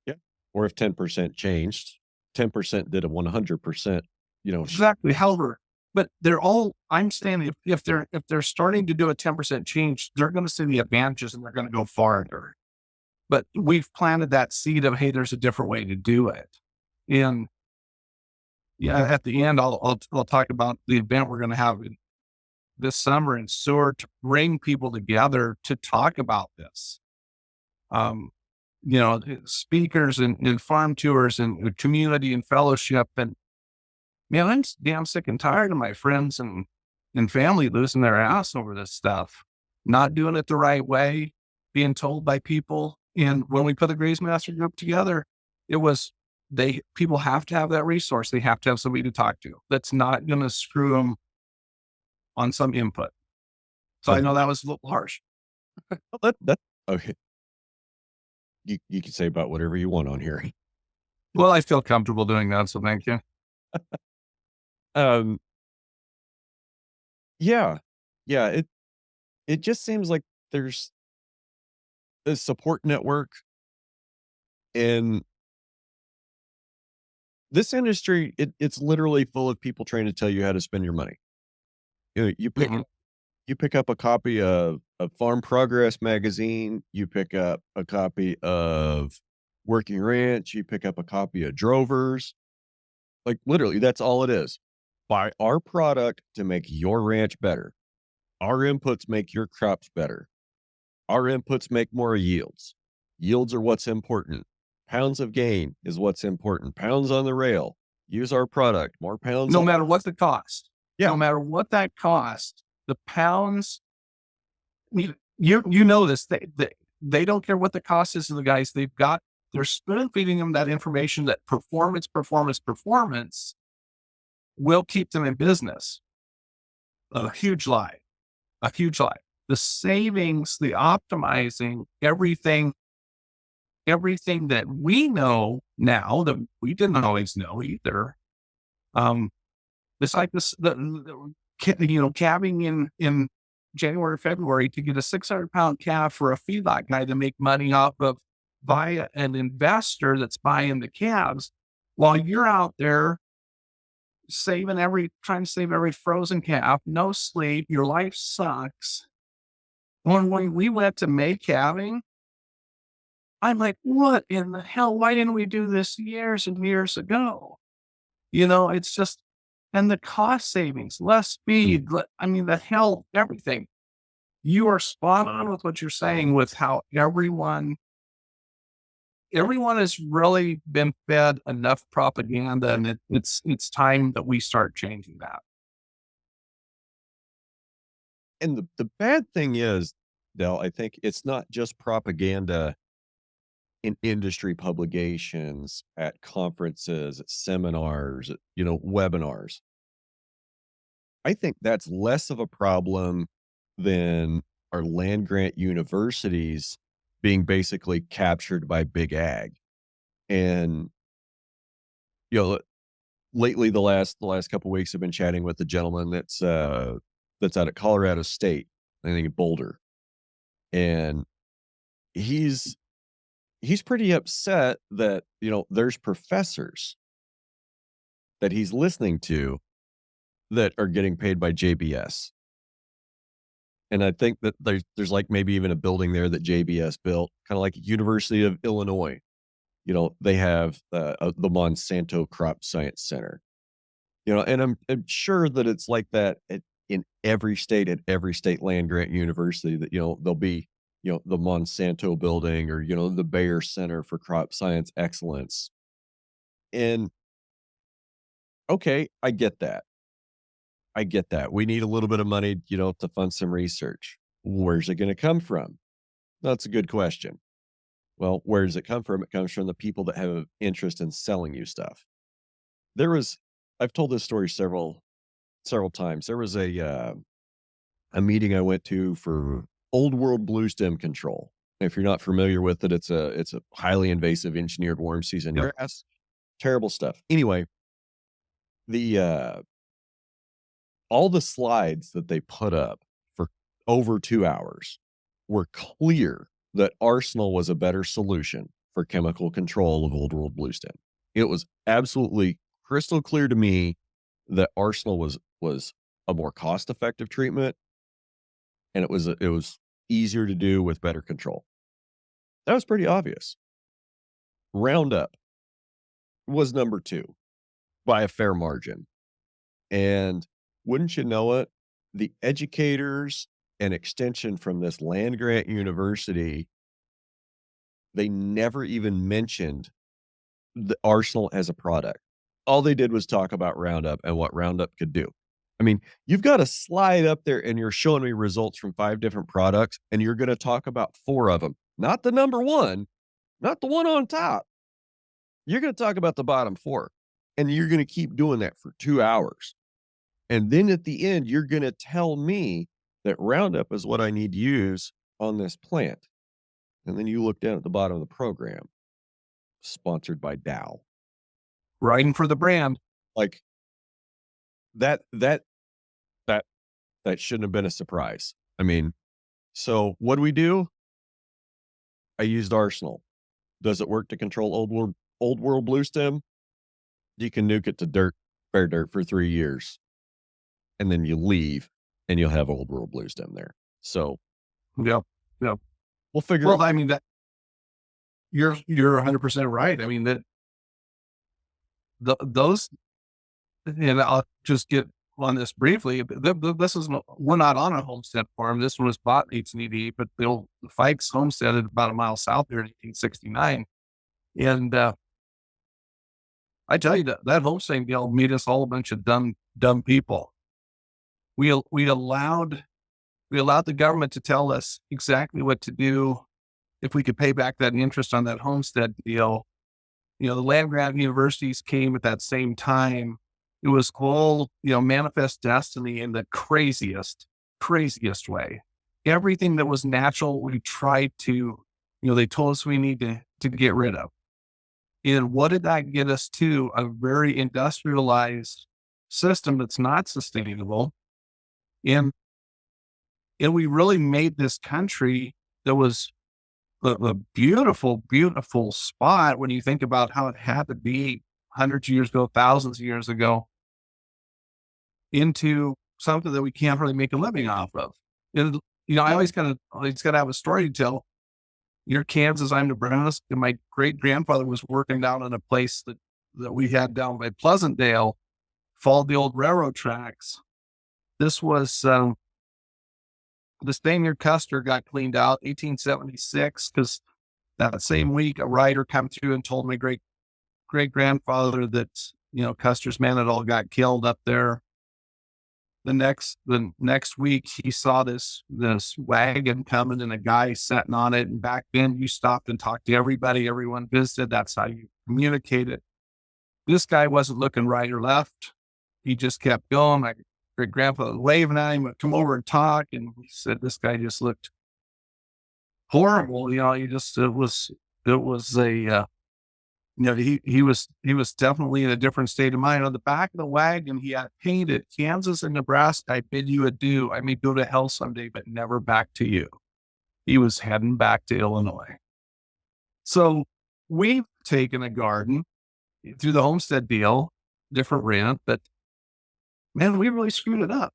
Yeah. Or if 10% changed, 10% did a 100%, Exactly. However, but I'm saying if they're starting to do a 10% change, they're going to see the advantages and they're going to go farther. But we've planted that seed of, hey, there's a different way to do it. And yeah, at the end, I'll talk about the event we're going to have this summer in Seward to bring people together to talk about this. Speakers and farm tours and community and fellowship. And man, I'm damn sick and tired of my friends and family losing their ass over this stuff, not doing it the right way, being told by people. And when we put the Graze Master Group together, it was people have to have that resource. They have to have somebody to talk to that's not going to screw them on some input. So I know that was a little harsh. well, that okay. You can say about whatever you want on here. Well, I feel comfortable doing that. So thank you. Um, yeah, yeah. It just seems like there's a support network in this industry. It's literally full of people trying to tell you how to spend your money. You Mhm. pick up a copy of Farm Progress magazine. You pick up a copy of Working Ranch. You pick up a copy of Drovers. Like literally, that's all it is. Buy our product to make your ranch better. Our inputs make your crops better. Our inputs make more yields. Yields are what's important. Pounds of gain is what's important. Pounds on the rail. Use our product. More pounds No on. matter what the cost, Yeah. no matter what that cost, the pounds, you know this, they don't care what the cost is to the guys. They're spoon feeding them that information that performance will keep them in business. A huge lie, a huge lie. The savings, the optimizing, everything that we know now that we didn't always know either. It's like this, calving in January, February to get a 600-pound calf for a feedlot guy to make money off of via an investor that's buying the calves while you're out there trying to save every frozen calf, no sleep, your life sucks. When we went to May calving, I'm like, what in the hell? Why didn't we do this years and years ago? It's just, and the cost savings, less speed, the hell, everything. You are spot on with what you're saying with how everyone has really been fed enough propaganda, and it's time that we start changing that. And the bad thing is, Del, I think it's not just propaganda in industry publications, at conferences, at seminars, at, webinars. I think that's less of a problem than our land grant universities being basically captured by big ag. And, you know, lately the last couple of weeks I've been chatting with a gentleman that's out at Colorado State, I think in Boulder. And he's pretty upset that, there's professors that he's listening to that are getting paid by JBS. And I think that there's like maybe even a building there that JBS built, kind of like University of Illinois. They have the Monsanto Crop Science Center. And I'm sure that it's like that in every state, at every state land grant university, that there'll be the Monsanto building, or the Bayer Center for Crop Science Excellence. And okay, I get that. We need a little bit of money, to fund some research. Where's it going to come from? That's a good question. Well, where does it come from? It comes from the people that have interest in selling you stuff. There was, I've told this story several times. There was a meeting I went to for old world blue stem control. If you're not familiar with it, it's a highly invasive engineered worm season Yep. grass. Terrible stuff. Anyway, the all the slides that they put up for over 2 hours were clear that Arsenal was a better solution for chemical control of old world blue stem. It was absolutely crystal clear to me that Arsenal was a more cost-effective treatment, and it was easier to do with better control. That was pretty obvious. Roundup was number 2 by a fair margin, and wouldn't you know it, the educators and extension from this land grant university, they never even mentioned the Arsenal as a product. All they did was talk about Roundup and what Roundup could do. I mean, you've got a slide up there and you're showing me results from 5 different products, and you're gonna talk about 4 of them, not the number 1, not the one on top. You're gonna talk about the bottom 4, and you're gonna keep doing that for 2 hours. And then at the end, you're gonna tell me that Roundup is what I need to use on this plant. And then you look down at the bottom of the program, sponsored by Dow. Riding for the brand. Like that that that that shouldn't have been a surprise. I mean, so what do? I used Arsenal. Does it work to control old world blue stem? You can nuke it to dirt, bare dirt for 3 years, and then you leave and you'll have old world blue stem there. So Yep. Yep. we'll figure Well, I mean, that you're 100% right. I mean, that those, and I'll just get on this briefly. This is we're not on a homestead farm. This one was bought in 1888, but the old Fike's homesteaded about a mile south there in 1869. And I tell you that homesteading deal made us all a bunch of dumb people. We allowed the government to tell us exactly what to do if we could pay back that interest on that homestead deal. You know, the land grant universities came at that same time. It was all, manifest destiny in the craziest way. Everything that was natural, we tried to, they told us we need to get rid of. And what did that get us to? A very industrialized system that's not sustainable. And we really made this country that was a beautiful, beautiful spot when you think about how it had to be hundreds of years ago, thousands of years ago, into something that we can't really make a living off of. And, I always got to have a story to tell. You're Kansas, I'm Nebraska. My great grandfather was working down in a place that we had down by Pleasantdale, followed the old railroad tracks. This was the same year Custer got cleaned out, 1876, because that same week a rider come through and told my great grandfather that Custer's men had all got killed up there. The next week he saw this wagon coming and a guy sitting on it. And back then you stopped and talked to everybody, everyone visited. That's how you communicated. This guy wasn't looking right or left. He just kept going. My great grandfather was waving at him, come over and talk. And he said, this guy just looked horrible. It was a, he was definitely in a different state of mind. On the back of the wagon, he had painted Kansas and Nebraska. I bid you adieu. I may go to hell someday, but never back to you. He was heading back to Illinois. So we've taken a garden through the homestead deal, different rent, but man, we really screwed it up.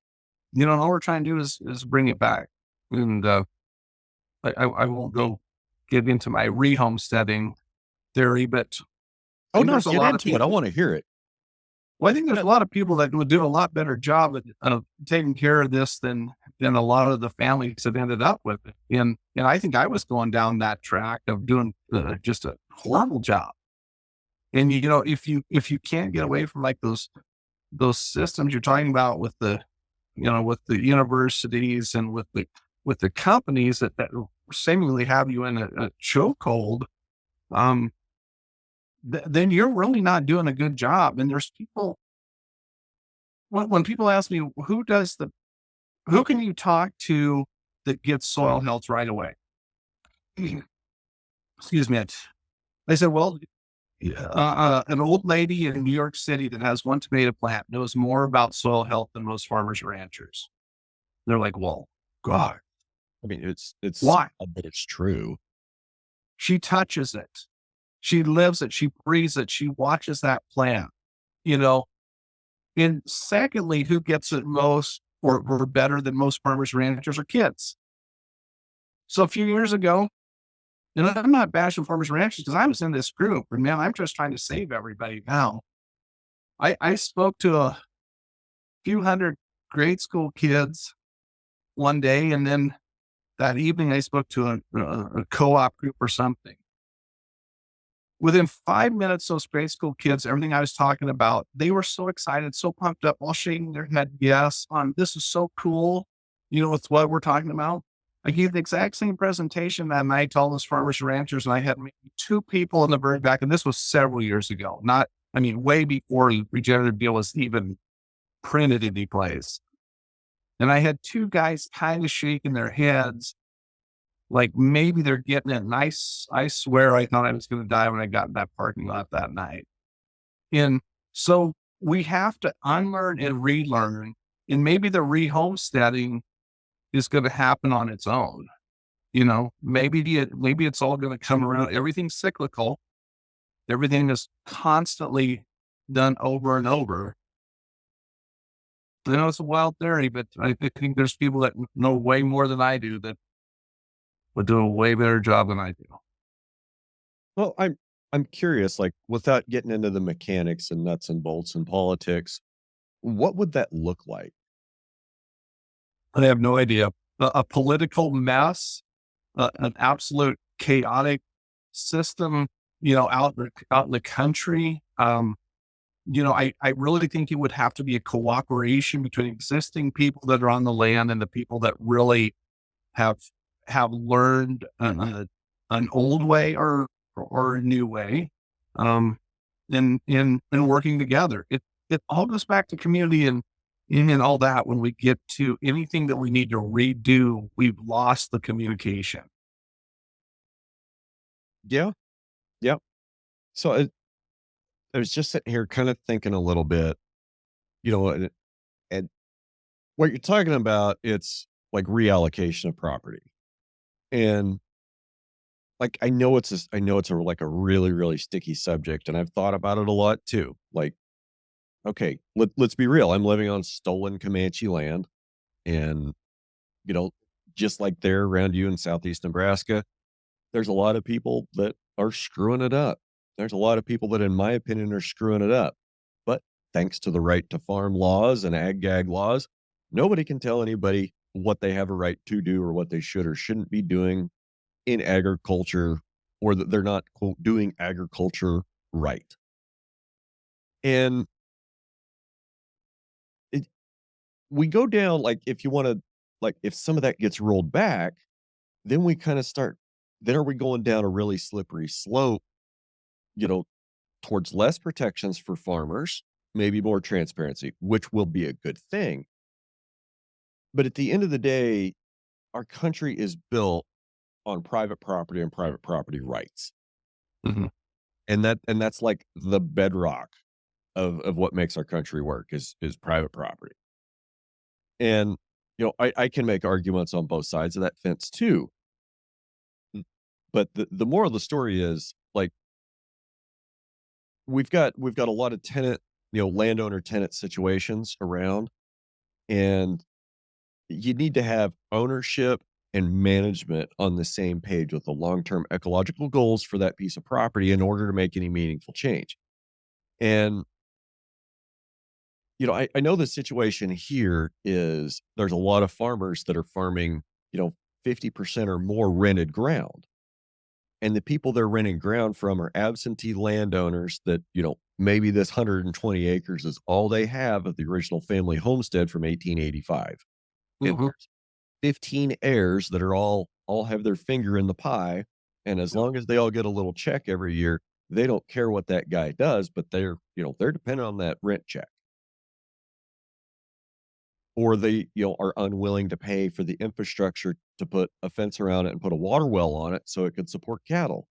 And all we're trying to do is bring it back. And I won't go get into my re-homesteading theory, but no, get into it. I want to hear it. Well, I think there's a lot of people that would do a lot better job of taking care of this than a lot of the families have ended up with it. And I think I was going down that track of doing just a horrible job. And if you can't get away from like those systems you're talking about with the universities and with the companies that seemingly have you in a chokehold, then you're really not doing a good job. And there's people, when people ask me, who does the who can you talk to that gets soil health right away? Excuse me. They said, well, an old lady in New York City that has one tomato plant knows more about soil health than most farmers or ranchers. They're like, well, God, I mean, it's why? sad, but it's true. She touches it. She lives it. She breathes it. She watches that plant, you know? And secondly, who gets it most or better than most farmers, ranchers, or kids? So a few years ago, and I'm not bashing farmers and ranchers because I was in this group, and man, I'm just trying to save everybody now. I spoke to a few hundred grade school kids one day, and then that evening I spoke to a co-op group or something. Within 5 minutes, those grade school kids, everything I was talking about, they were so excited, so pumped up, all shaking their head, yes, on this is so cool, with what we're talking about. I gave the exact same presentation that night to all those farmers and ranchers, and I had maybe two people in the very back, and this was several years ago, way before Regenerative Deal was even printed in any place. And I had two guys kind of shaking their heads, like maybe they're getting it. And I swear I thought I was going to die when I got in that parking lot that night. And so we have to unlearn and relearn. And maybe the re-homesteading is going to happen on its own. Maybe it's all going to come around. Everything's cyclical. Everything is constantly done over and over. I know it's a wild theory, but I think there's people that know way more than I do that would do a way better job than I do. Well, I'm curious, like, without getting into the mechanics and nuts and bolts and politics, what would that look like? I have no idea. A political mess, an absolute chaotic system, out in the country. I really think it would have to be a cooperation between existing people that are on the land and the people that really have learned an old way or a new way, in working together. It all goes back to community and all that. When we get to anything that we need to redo, we've lost the communication. Yeah, yeah. So I was just sitting here kind of thinking a little bit, and what you're talking about, it's like reallocation of property. And like I know it's a like a really, really sticky subject, and I've thought about it a lot too. Like, okay, let's be real. I'm living on stolen Comanche land, and you know, just like there around you in southeast Nebraska, there's a lot of people that are screwing it up. There's a lot of people that, in my opinion, are screwing it up. But thanks to the right to farm laws and ag gag laws, nobody can tell anybody what they have a right to do or what they should or shouldn't be doing in agriculture, or that they're not, quote, doing agriculture right. And it, we go down, like, if you want to, like, if some of that gets rolled back, then we kind of start, then are we going down a really slippery slope, you know, towards less protections for farmers, maybe more transparency, which will be a good thing. But at the end of the day, our country is built on private property and private property rights. Mhm. And that's like the bedrock of what makes our country work is private property. And I can make arguments on both sides of that fence too. But the moral of the story is, like, we've got a lot of tenant, landowner tenant situations around, and you need to have ownership and management on the same page with the long-term ecological goals for that piece of property in order to make any meaningful change. And I know the situation here is there's a lot of farmers that are farming, 50% or more rented ground. And the people they're renting ground from are absentee landowners that, maybe this 120 acres is all they have of the original family homestead from 1885. And Mhm. there's 15 heirs that are all have their finger in the pie. And as long as they all get a little check every year, they don't care what that guy does, but they're dependent on that rent check. or they, are unwilling to pay for the infrastructure to put a fence around it and put a water well on it so it could support cattle.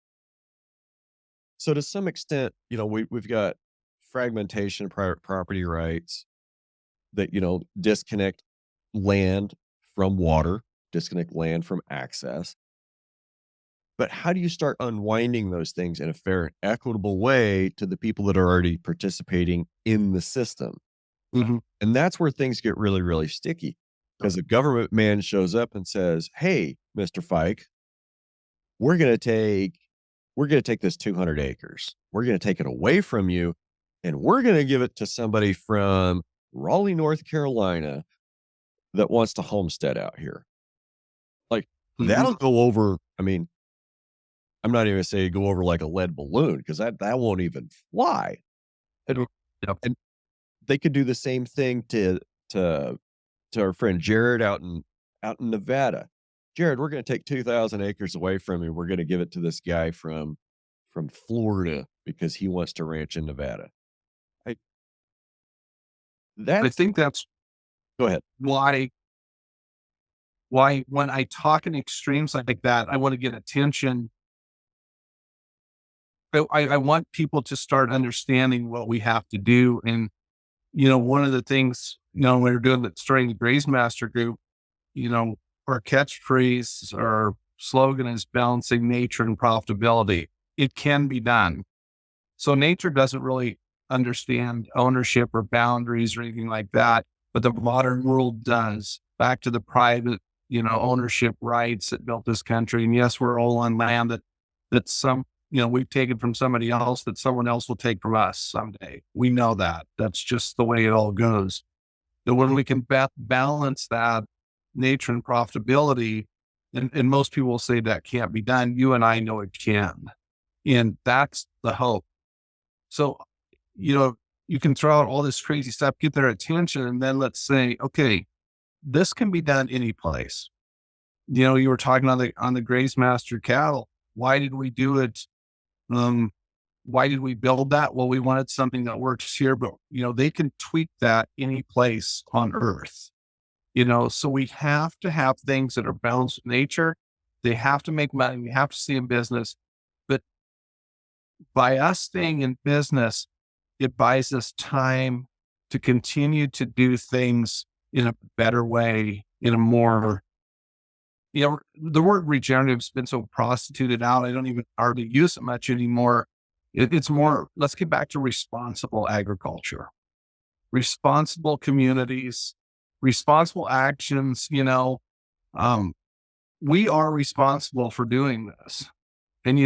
So to some extent, we've got fragmentation, private property rights that, disconnect land from water, disconnect land from access. But how do you start unwinding those things in a fair and equitable way to the people that are already participating in the system? Mhm. And that's where things get really, really sticky because the government man shows up and says, "Hey, Mr. Fike, we're going to take this 200 acres. We're going to take it away from you and we're going to give it to somebody from Raleigh, North Carolina that wants to homestead out here." Like Mhm. that'll go over. I mean, I'm not even gonna say go over like a lead balloon because that won't even fly. And Yep. and they could do the same thing to our friend Jared out in Nevada. Jared, we're gonna take 2,000 acres away from you. We're gonna give it to this guy from Florida because he wants to ranch in Nevada. I I that's think that's Go ahead. why when I talk in extremes like that, I want to get attention. I want people to start understanding what we have to do. And, one of the things, when we're doing starting the Graze Master Group, our catchphrase, our slogan is balancing nature and profitability. It can be done. So nature doesn't really understand ownership or boundaries or anything like that, but the modern world does. Back to the private, ownership rights that built this country. And yes, we're all on land that we've taken from somebody else that someone else will take from us someday. We know that. That's just the way it all goes. But when we can balance that nature and profitability, and most people will say that can't be done. You and I know it can. And that's the hope. So, you know, you can throw out all this crazy stuff, get their attention, and then let's say, okay, this can be done any place. You were talking on the Graze Master cattle. Why did we do it? Um, why did we build that? Well, we wanted something that works here, but they can tweak that any place on earth. So we have to have things that are balanced with nature. They have to make money. We have to stay in business. But by us staying in business, it buys us time to continue to do things in a better way, in a more, the word regenerative has been so prostituted out. I don't even hardly use it much anymore. It's more, let's get back to responsible agriculture, responsible communities, responsible actions. Um, we are responsible for doing this. And,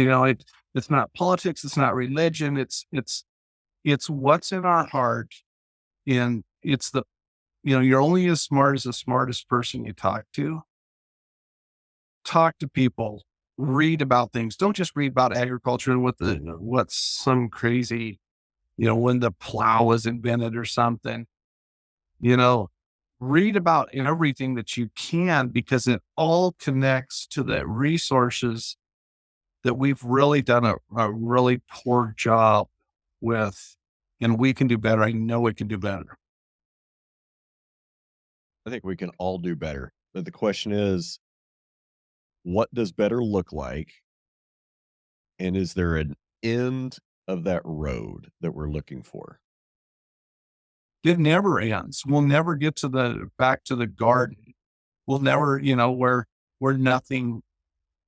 it's not politics. It's not religion. It's what's in our heart. And you're only as smart as the smartest person you talk to. Talk to people, read about things. Don't just read about agriculture and what's some crazy, when the plow was invented or something, you know, read about everything that you can because it all connects to the resources that we've really done a really poor job with. And we can do better. I know we can do better. I think we can all do better. But the question is, what does better look like? And is there an end of that road that we're looking for? It never ends. We'll never get to back to the garden. We'll never, where nothing,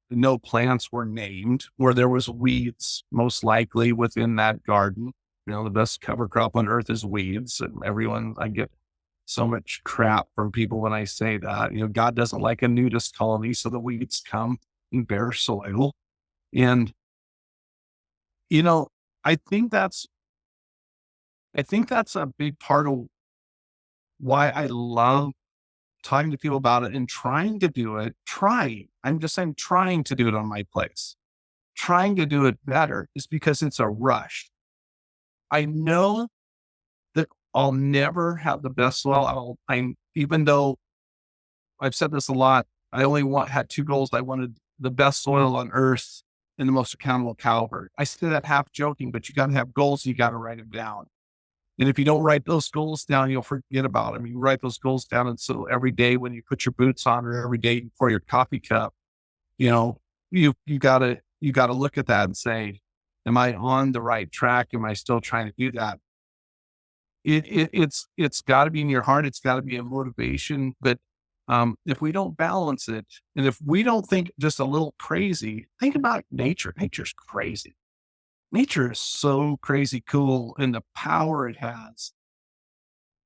no plants were named, where there was weeds, most likely within that garden. The best cover crop on earth is weeds. And I get so much crap from people when I say that. God doesn't like a nudist colony, so the weeds come in bare soil. And, you know, I think that's a big part of why I love talking to people about it and trying to do it. I'm just saying, trying to do it on my place, trying to do it better is because it's a rush. I know that I'll never have the best soil. Even though I've said this a lot, I only had two goals. I wanted the best soil on earth and the most accountable cow herd. I say that half joking, but you got to have goals. You got to write them down. And if you don't write those goals down, you'll forget about them. You write those goals down. And so every day when you put your boots on, or every day you pour your coffee cup, you know, you gotta look at that and say, am I on the right track? Am I still trying to do that? It's gotta be in your heart. It's gotta be a motivation. But if we don't balance it, and if we don't think just a little crazy, think about nature. Nature's crazy. Nature is so crazy cool, and the power it has.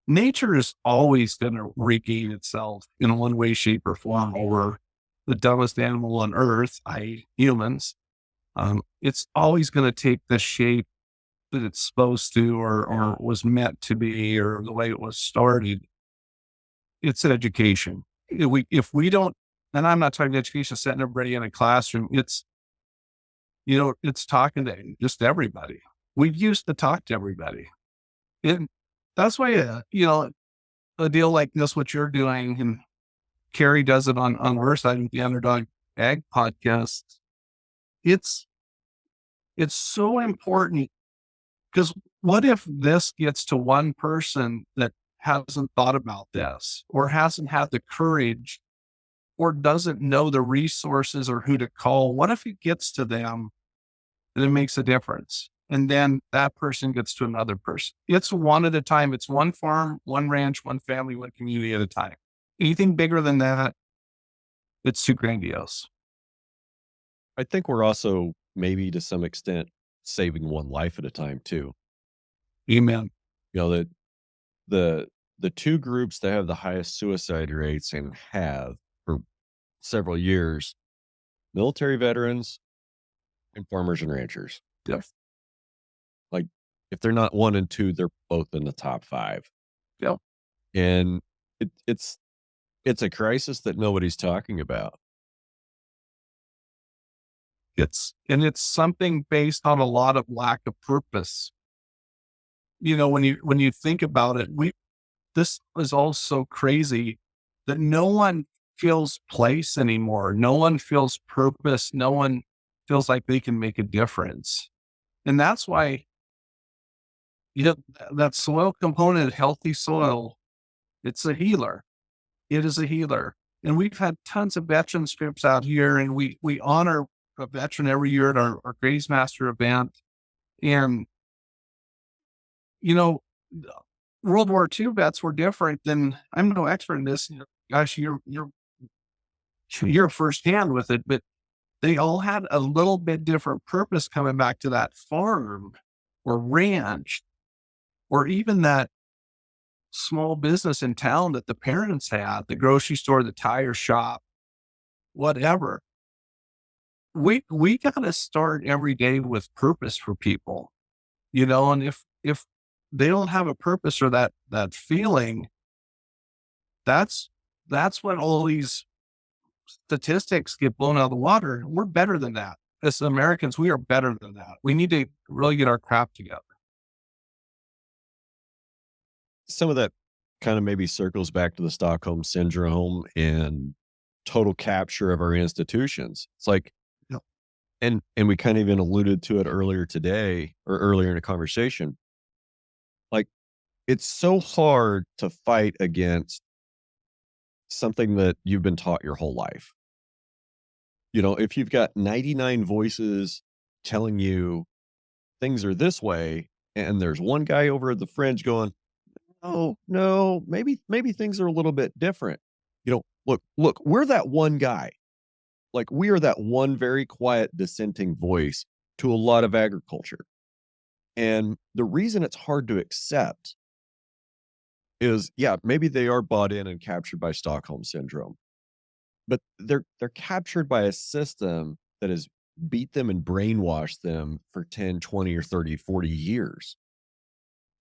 Nature is always going to regain itself in one way, shape, or form over the dumbest animal on earth, i.e., humans. It's always going to take the shape that it's supposed to, or was meant to be, or the way it was started. It's education. If we don't, and I'm not talking education, setting everybody in a classroom. It's talking to just everybody. We used to talk to everybody. And that's why, a deal like this, what you're doing, and Carrie does it on her side with the Underdog Ag podcast. It's so important, because what if this gets to one person that hasn't thought about this, or hasn't had the courage, or doesn't know the resources or who to call? What if it gets to them and it makes a difference? And then that person gets to another person. It's one at a time. It's one farm, one ranch, one family, one community at a time. Anything bigger than that, it's too grandiose. I think we're also maybe to some extent saving one life at a time too. Amen. You know, the the two groups that have the highest suicide rates and have for several years, military veterans and farmers and ranchers. Yes. Like, if they're not 1 and 2, they're both in the top 5. Yep. And it's a crisis that nobody's talking about. It's something based on a lot of lack of purpose. When you think about it, this is all so crazy that no one feels place anymore. No one feels purpose. No one feels like they can make a difference. And that's why, that soil component, healthy soil, it's a healer. It is a healer. And we've had tons of veteran trips out here, and we honor a veteran every year at our Graze Master event. And, you know, World War II vets were different than, I'm no expert in this. Gosh, you're firsthand with it, but they all had a little bit different purpose coming back to that farm or ranch, or even that small business in town that the parents had, the grocery store, the tire shop, whatever. We got to start every day with purpose for people, and if they don't have a purpose, or that feeling, that's when all these statistics get blown out of the water. We're better than that. As Americans, we are better than that. We need to really get our crap together. Some of that kind of maybe circles back to the Stockholm syndrome and total capture of our institutions. It's like, Yep. and we kind of even alluded to it earlier today, or earlier in a conversation. Like, it's so hard to fight against something that you've been taught your whole life. If you've got 99 voices telling you things are this way, and there's one guy over at the fringe going, "Oh, no, maybe things are a little bit different." Look, we're that one guy. Like, we are that one very quiet dissenting voice to a lot of agriculture. And the reason it's hard to accept is, yeah, maybe they are bought in and captured by Stockholm syndrome, but they're captured by a system that has beat them and brainwashed them for 10, 20, or 30, 40 years.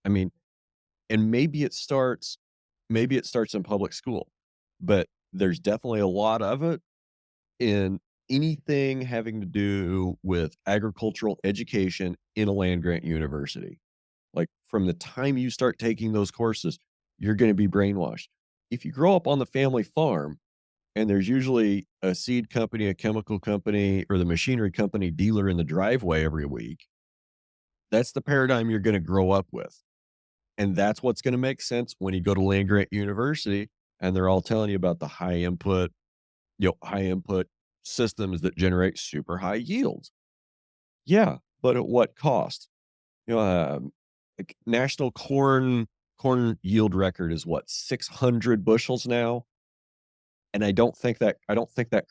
I mean, and maybe it starts in public school, but there's definitely a lot of it in anything having to do with agricultural education in a land grant university. Like, from the time you start taking those courses, you're going to be brainwashed. If you grow up on the family farm, and there's usually a seed company, a chemical company, or the machinery company dealer in the driveway every week, that's the paradigm you're going to grow up with. And that's what's going to make sense when you go to land grant university and they're all telling you about the high input systems that generate super high yields. Yeah, but at what cost? You know, like national corn yield record is what, 600 bushels now? And I don't think that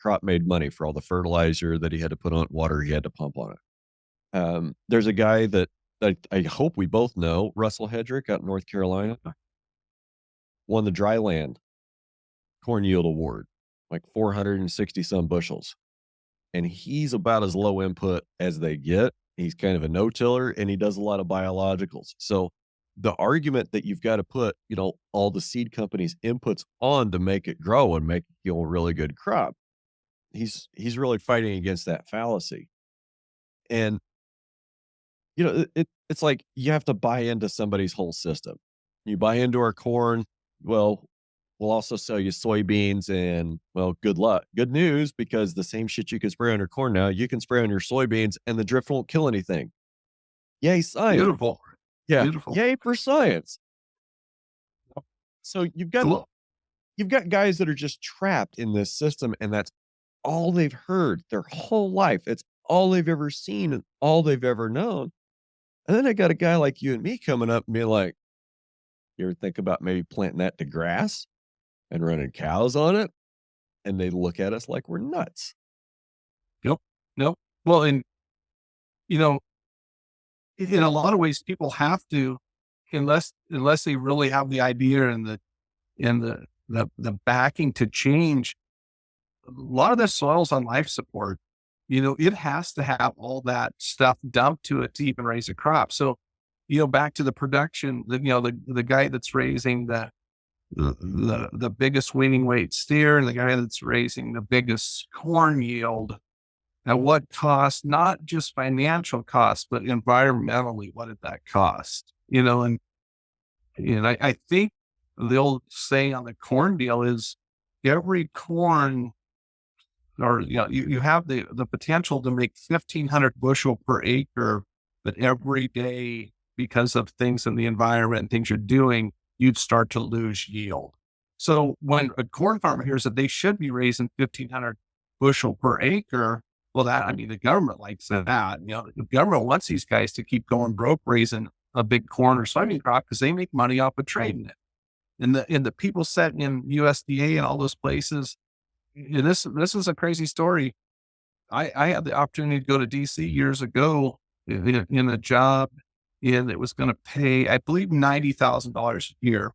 crop made money for all the fertilizer that he had to put on it, water he had to pump on it. There's a guy that I hope we both know, Russell Hedrick out in North Carolina, won the dryland corn yield award, like 460 some bushels. And he's about as low input as they get. He's kind of a no-tiller and he does a lot of biologicals. So the argument that you've got to put, all the seed companies' inputs on to make it grow and make, a really good crop, he's really fighting against that fallacy. And it's like you have to buy into somebody's whole system. You buy into our corn, well, we'll also sell you soybeans and, well, good luck. Good news, because the same shit you can spray on your corn now, you can spray on your soybeans and the drift won't kill anything. Yay, science. Beautiful. Yeah. Beautiful. Yay for science. So you've got guys that are just trapped in this system, and that's all they've heard their whole life. It's all they've ever seen and all they've ever known. And then I got a guy like you and me coming up and being like, you ever think about maybe planting that to grass and running cows on it? And they look at us like we're nuts. Yep. Nope. Well, and you know, in a lot of ways, people have to, unless they really have the idea and the backing to change. A lot of the soil's on life support. It has to have all that stuff dumped to it to even raise a crop. So, back to the production, the guy that's raising the biggest weaning weight steer and the guy that's raising the biggest corn yield, at what cost, not just financial cost, but environmentally, what did that cost? And I think the old saying on the corn deal is every corn, or you have the potential to make 1,500 bushel per acre, but every day, because of things in the environment and things you're doing, you'd start to lose yield. So when a corn farmer hears that they should be raising 1,500 bushel per acre, well, the government likes that. The government wants these guys to keep going broke raising a big corn or soybean crop because they make money off of trading it. And the people setting in USDA and all those places, this is a crazy story. I had the opportunity to go to DC years ago in a job, and it was going to pay, I believe, $90,000 a year.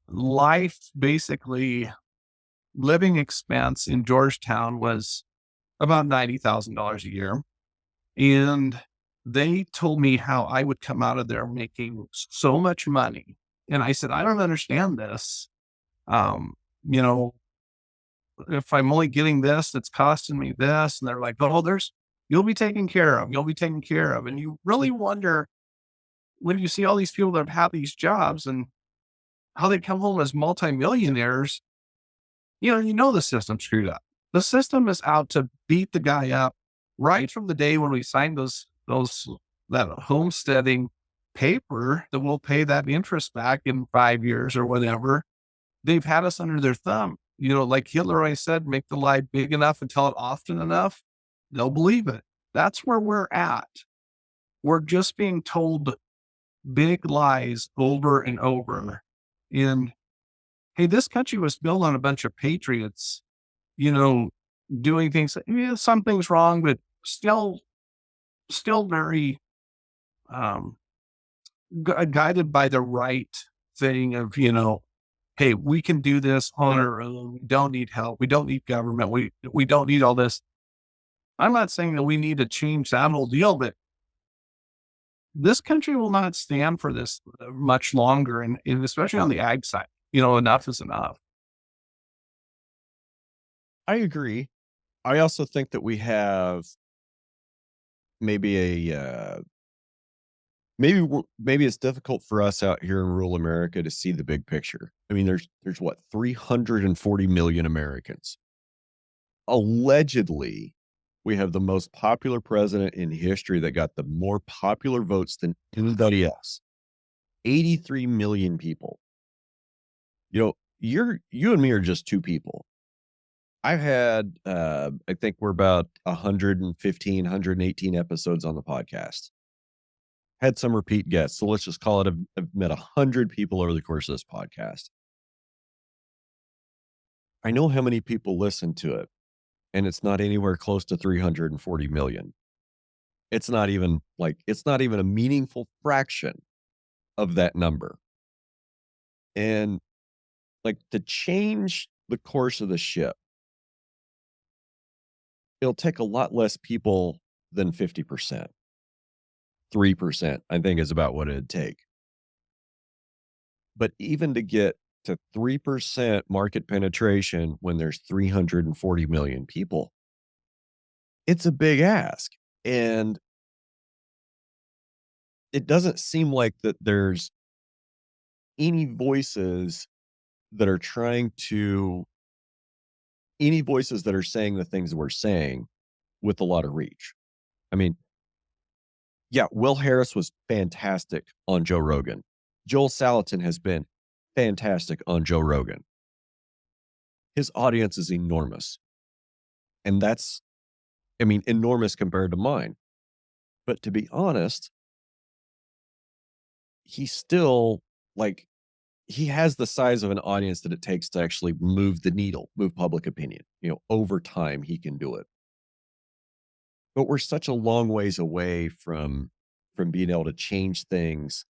Life, basically, living expense in Georgetown was about $90,000 a year. And they told me how I would come out of there making so much money. And I said, I don't understand this. If I'm only getting this, that's costing me this. And they're like, oh, you'll be taken care of. You'll be taken care of. And you really wonder when you see all these people that have these jobs and how they come home as multimillionaires, the system's screwed up. The system is out to beat the guy up right from the day when we signed that homesteading paper that will pay that interest back in 5 years or whatever. They've had us under their thumb. Like Hitler always said, make the lie big enough and tell it often enough, they'll believe it. That's where we're at. We're just being told big lies over and over. And hey, this country was built on a bunch of patriots, doing things, something's wrong, but still very, guided by the right thing of, hey, we can do this on our own. We don't need help. We don't need government. We don't need all this. I'm not saying that we need to change that whole deal, but this country will not stand for this much longer. And especially on the ag side, enough is enough. I agree. I also think that we have maybe maybe it's difficult for us out here in rural America to see the big picture. I mean, there's what, 340 million Americans. Allegedly, We have the most popular president in history that got the more popular votes than anybody else. 83 million people. You and me are just two people. I've had, I think we're about 115, 118 episodes on the podcast. Had some repeat guests. So let's just call it, I've met 100 people over the course of this podcast. I know how many people listen to it, and it's not anywhere close to 340 million. It's not even a meaningful fraction of that number. And like, to change the course of the ship, it'll take a lot less people than 50%. 3%, I think, is about what it'd take. But even to get to 3% market penetration when there's 340 million people, it's a big ask. And it doesn't seem like that there's any voices that are trying to any voices that are saying the things we're saying with a lot of reach. I mean, yeah, Will Harris was fantastic on Joe Rogan. Joel Salatin has been fantastic on Joe Rogan. His audience is enormous. And that's, I mean, enormous compared to mine. But to be honest, he's still like, he has the size of an audience that it takes to actually move the needle, move public opinion. Over time, he can do it. But we're such a long ways away from being able to change things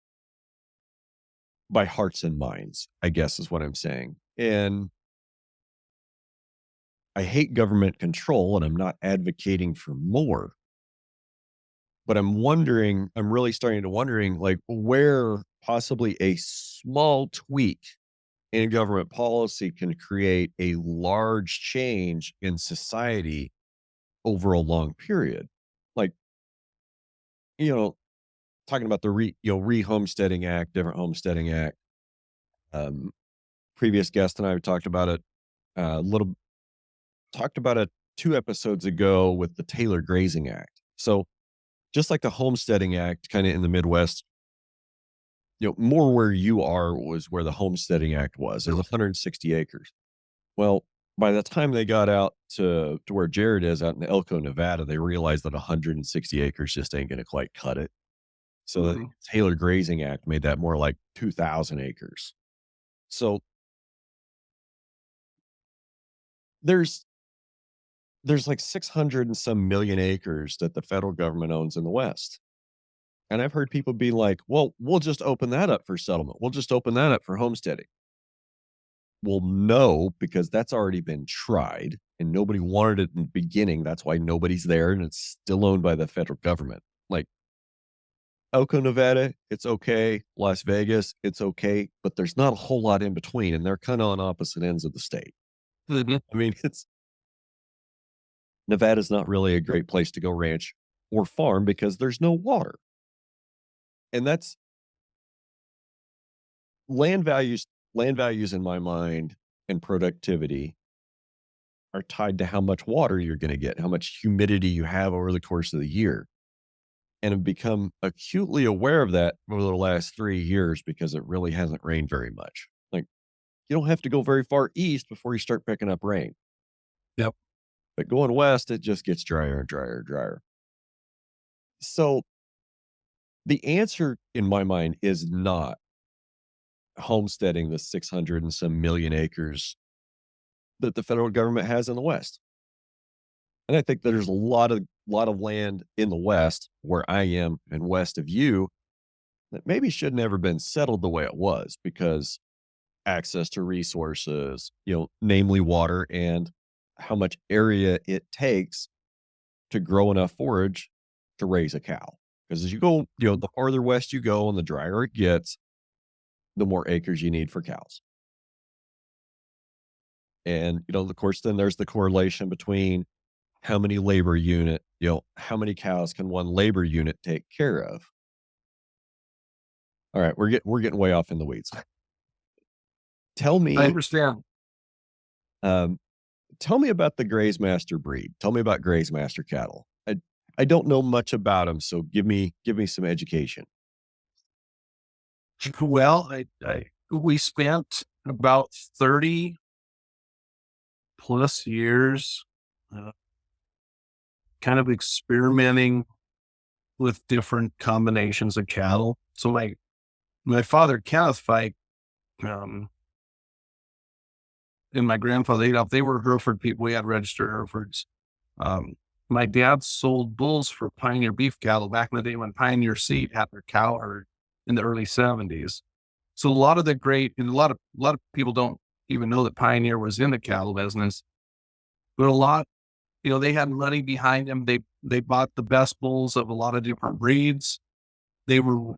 by hearts and minds, I guess is what I'm saying. And I hate government control, and I'm not advocating for more, but I'm really starting to wondering, like, where possibly a small tweak in government policy can create a large change in society over a long period. Like, you know, talking about the Re-Homesteading Act, different homesteading act. Um, Previous guest and I talked about it a little talked about it 2 episodes ago with the Taylor Grazing Act. So, just like the Homesteading Act kinda in the Midwest, more where you are was where the Homesteading Act was. It was 160 acres. Well, by the time they got out to where Jared is out in Elko, Nevada, they realized that 160 acres just ain't gonna quite cut it. So the Mhm. Taylor Grazing Act made that more like 2,000 acres. So there's there's like 600 and some million acres that the federal government owns in the West. And I've heard people be like, well, we'll just open that up for settlement. We'll just open that up for homesteading. Well, no, because that's already been tried and nobody wanted it in the beginning. That's why nobody's there and it's still owned by the federal government. Like Elko, Nevada, it's okay. Las Vegas, it's okay. But there's not a whole lot in between. And they're kind of on opposite ends of the state. Mhm. I mean, Nevada's not really a great place to go ranch or farm because there's no water. And that's land values. Land values in my mind and productivity are tied to how much water you're going to get, how much humidity you have over the course of the year. And have become acutely aware of that over the last 3 years because it really hasn't rained very much. Like, you don't have to go very far east before you start picking up rain. Yep. But going west, it just gets drier and drier and drier. So the answer in my mind is not homesteading the 600 and some million acres that the federal government has in the West. And I think there's a lot of land in the West where I am and west of you that maybe should never been settled the way it was because access to resources, namely water and how much area it takes to grow enough forage to raise a cow. Because as you go, the farther west you go and the drier it gets, the more acres you need for cows. And, of course, then there's the correlation between how many cows can one labor unit take care of? All right, we're getting way off in the weeds. Tell I me, understand. um, tell me about the Graze Master breed. Tell me about Graze Master cattle. I don't know much about them, so give me some education. Well, we spent about 30 plus years uh, kind of experimenting with different combinations of cattle. So my father, Kenneth Fike, um, and my grandfather Adolf, they were Hereford people. We had registered Herefords. Um, my dad sold bulls for Pioneer beef cattle back in the day when Pioneer Seed had their cow herd in the early 70s. So a lot of the great, and a lot of people don't even know that Pioneer was in the cattle business, but a lot, they had money behind them. They bought the best bulls of a lot of different breeds. They were,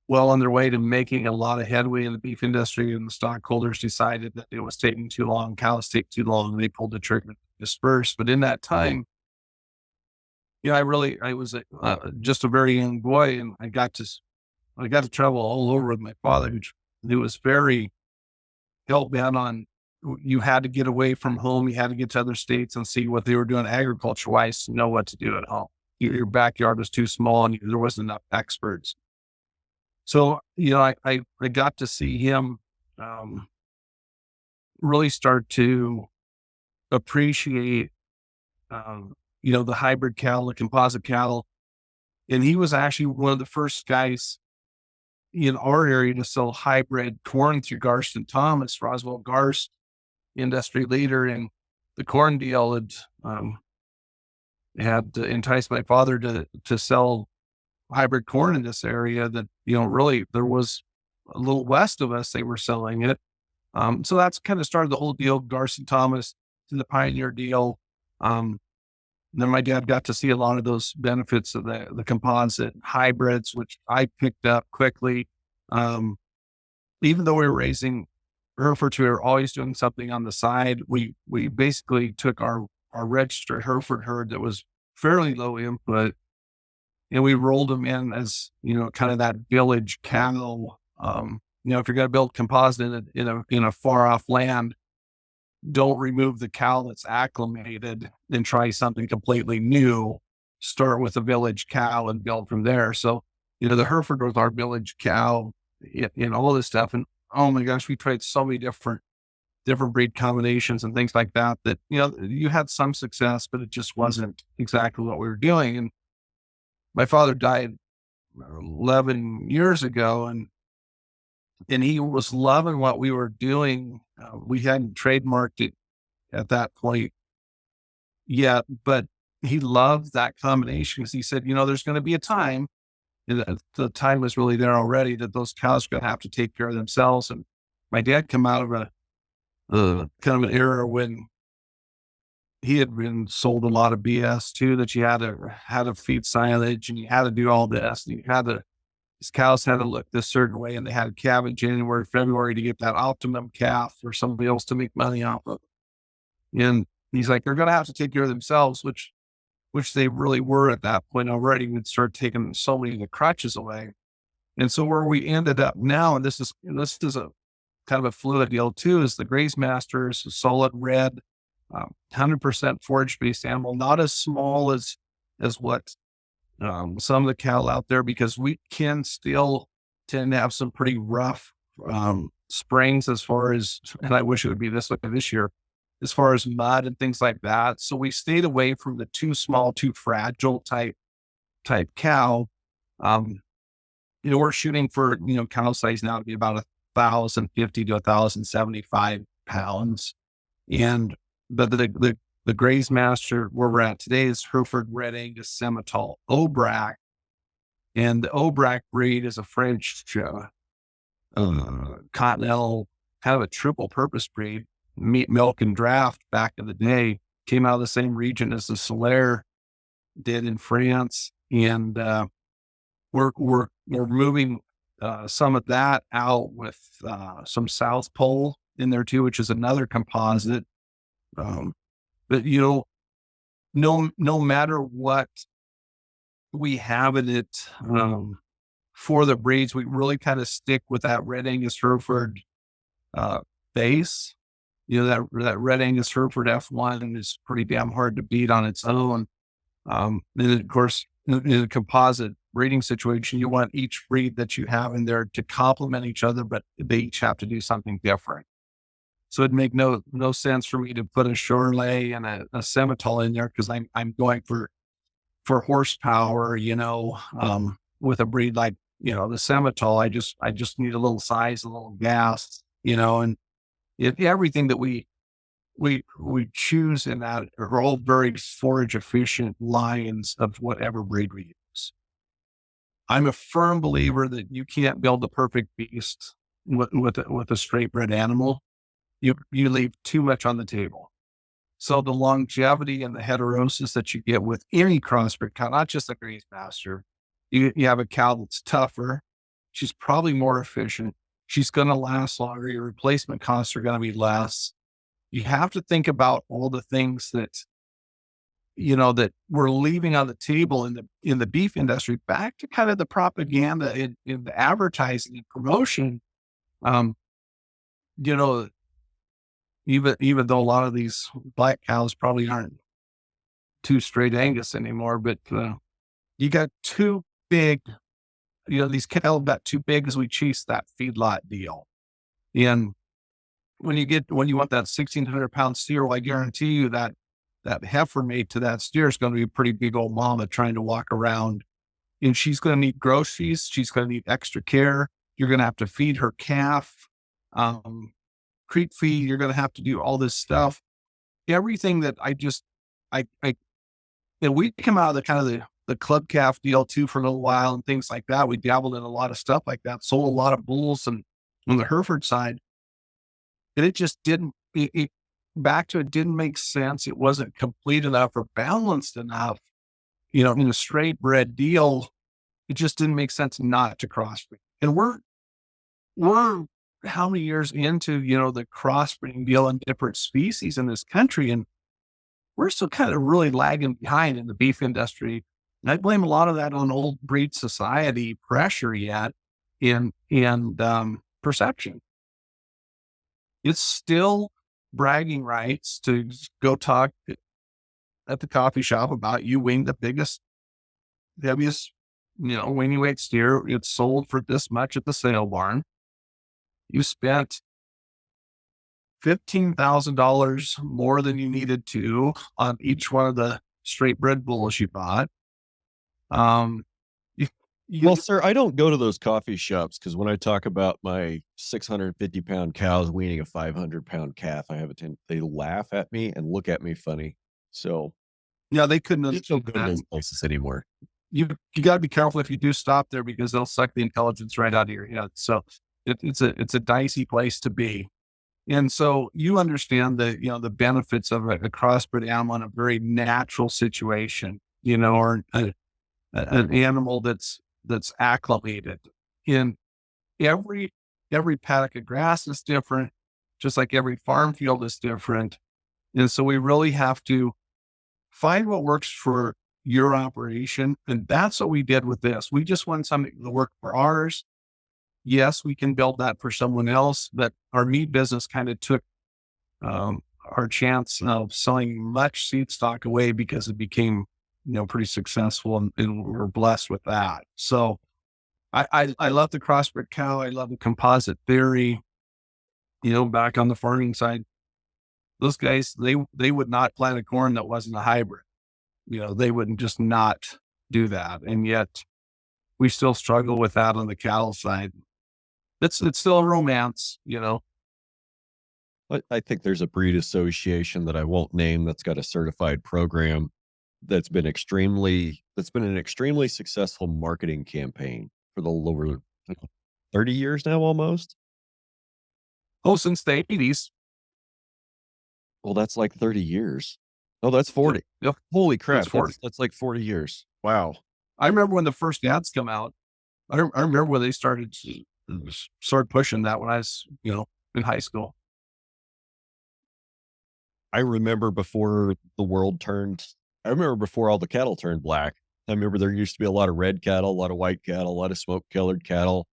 well on their way to making a lot of headway in the beef industry, and the stockholders decided that it was taking too long. Cows take too long, and they pulled the trigger and dispersed. But in that time, I was just a very young boy, and I got to travel all over with my father, who was very hell bent on you had to get away from home. You had to get to other states and see what they were doing agriculture wise to know what to do at home. Your backyard was too small and there wasn't enough experts. So, I got to see him um, really start to appreciate, the hybrid cattle, the composite cattle. And he was actually one of the first guys in our area to sell hybrid corn through Garston Thomas, Roswell Garst, industry leader in the corn deal, had enticed my father to sell hybrid corn in this area that, really there was a little west of us, they were selling it. So that's kind of started the whole deal, Garston Thomas to the Pioneer deal. Then my dad got to see a lot of those benefits of the composite hybrids, which I picked up quickly. Even though we were raising Herefords, we were always doing something on the side. We basically took our registered Hereford herd that was fairly low input, and we rolled them in as, kind of that village cattle. If you're going to build composite in a far off land, don't remove the cow that's acclimated and try something completely new. Start with a village cow and build from there. So, the Hereford was our village cow in all this stuff. And oh my gosh, we tried so many different breed combinations and things like that, you had some success, but it just wasn't exactly what we were doing. And my father died 11 years ago, and he was loving what we were doing. We hadn't trademarked it at that point yet, but he loved that combination because he said, there's going to be a time, and the time was really there already, that those cows are going to have to take care of themselves. And my dad came out of kind of an era when he had been sold a lot of BS too, that you had to feed silage and you had to do all this. And his cows had to look this certain way, and they had to calve in January, February to get that optimum calf for somebody else to make money off of. And he's like, they're going to have to take care of themselves, which they really were at that point already. We'd start taking so many of the crutches away. And so where we ended up now, and this is a kind of a fluid deal too, is the Graze Master is a solid red, 100% forage-based animal, not as small as what some of the cattle out there, because we can still tend to have some pretty rough springs as far as, and I wish it would be this way this year, as far as mud and things like that. So we stayed away from the too small, too fragile type cow. We're shooting for, cow size now to be about 1,050 to 1,075 pounds. And the Graze Master where we're at today is Hereford Red Angus Simmental Aubrac. And the Aubrac breed is a French continental, kind of a triple purpose breed, meat, milk, and draft back in the day. Came out of the same region as the Solaire did in France. And we're moving some of that out with some South Pole in there too, which is another composite. But no matter what we have in it, for the breeds, we really kind of stick with that Red Angus Hereford base. that Red Angus Hereford F1 is pretty damn hard to beat on its own. And of course, in a composite breeding situation, you want each breed that you have in there to complement each other, but they each have to do something different. So it'd make no sense for me to put a Chorley and a Semitol in there because I'm going for horsepower, with a breed like, the Semitol. I just need a little size, a little gas, and everything that we choose in that are all very forage efficient lines of whatever breed we use. I'm a firm believer that you can't build the perfect beast with a straight bred animal. You leave too much on the table. So the longevity and the heterosis that you get with any crossbred cow, not just a Graze Master, you have a cow that's tougher. She's probably more efficient. She's going to last longer. Your replacement costs are going to be less. You have to think about all the things that, that we're leaving on the table in the beef industry, back to kind of the propaganda in the advertising and promotion. You know, even though a lot of these black cows probably aren't too straight Angus anymore, but you got too big, these cattle got too big as we chase that feedlot deal. And when you want that 1,600-pound steer, well, I guarantee you that heifer mate to that steer is going to be a pretty big old mama trying to walk around, and she's going to need groceries. She's going to need extra care. You're going to have to feed her calf, creep feed. You're going to have to do all this stuff. Everything that and we come out of the kind of the club calf deal too for a little while and things like that. We dabbled in a lot of stuff like that, sold a lot of bulls and on the Hereford side. And it just didn't, it didn't make sense. It wasn't complete enough or balanced enough, in a straight bred deal. It just didn't make sense not to crossbreed. And we're how many years into, the crossbreeding deal in different species in this country. And we're still kind of really lagging behind in the beef industry. And I blame a lot of that on old breed society pressure yet and perception. It's still bragging rights to go talk at the coffee shop about you weaned the biggest, heaviest, weaning weight steer. It's sold for this much at the sale barn. You spent $15,000 more than you needed to on each one of the straight bred bulls you bought. Well, sir, I don't go to those coffee shops because when I talk about my 650-pound cows weaning a 500-pound calf, they laugh at me and look at me funny. So, yeah, they couldn't don't go to those places anymore. You got to be careful if you do stop there because they'll suck the intelligence right out of your head. So it's a dicey place to be. And so you understand the benefits of a crossbred animal in a very natural situation, or an animal that's acclimated. In every paddock of grass is different, just like every farm field is different. And so we really have to find what works for your operation. And that's what we did with this. We just want something to work for ours. Yes, we can build that for someone else, but our meat business kind of took our chance of selling much seed stock away because it became, pretty successful and we're blessed with that. So I love the crossbred cow. I love the composite theory, back on the farming side, those guys, they would not plant a corn that wasn't a hybrid. They wouldn't just not do that. And yet we still struggle with that on the cattle side. It's still a romance, I think there's a breed association that I won't name that's got a certified program that's been an extremely successful marketing campaign for the over 30 years now, almost. Oh, since the 80s. Well, that's like 30 years. Oh, that's 40. Yep. Holy crap. That's 40. That's like 40 years. Wow. I remember when the first ads come out. I remember when they started pushing that when I was, in high school. I remember before all the cattle turned black. I remember there used to be a lot of red cattle, a lot of white cattle, a lot of smoke colored cattle.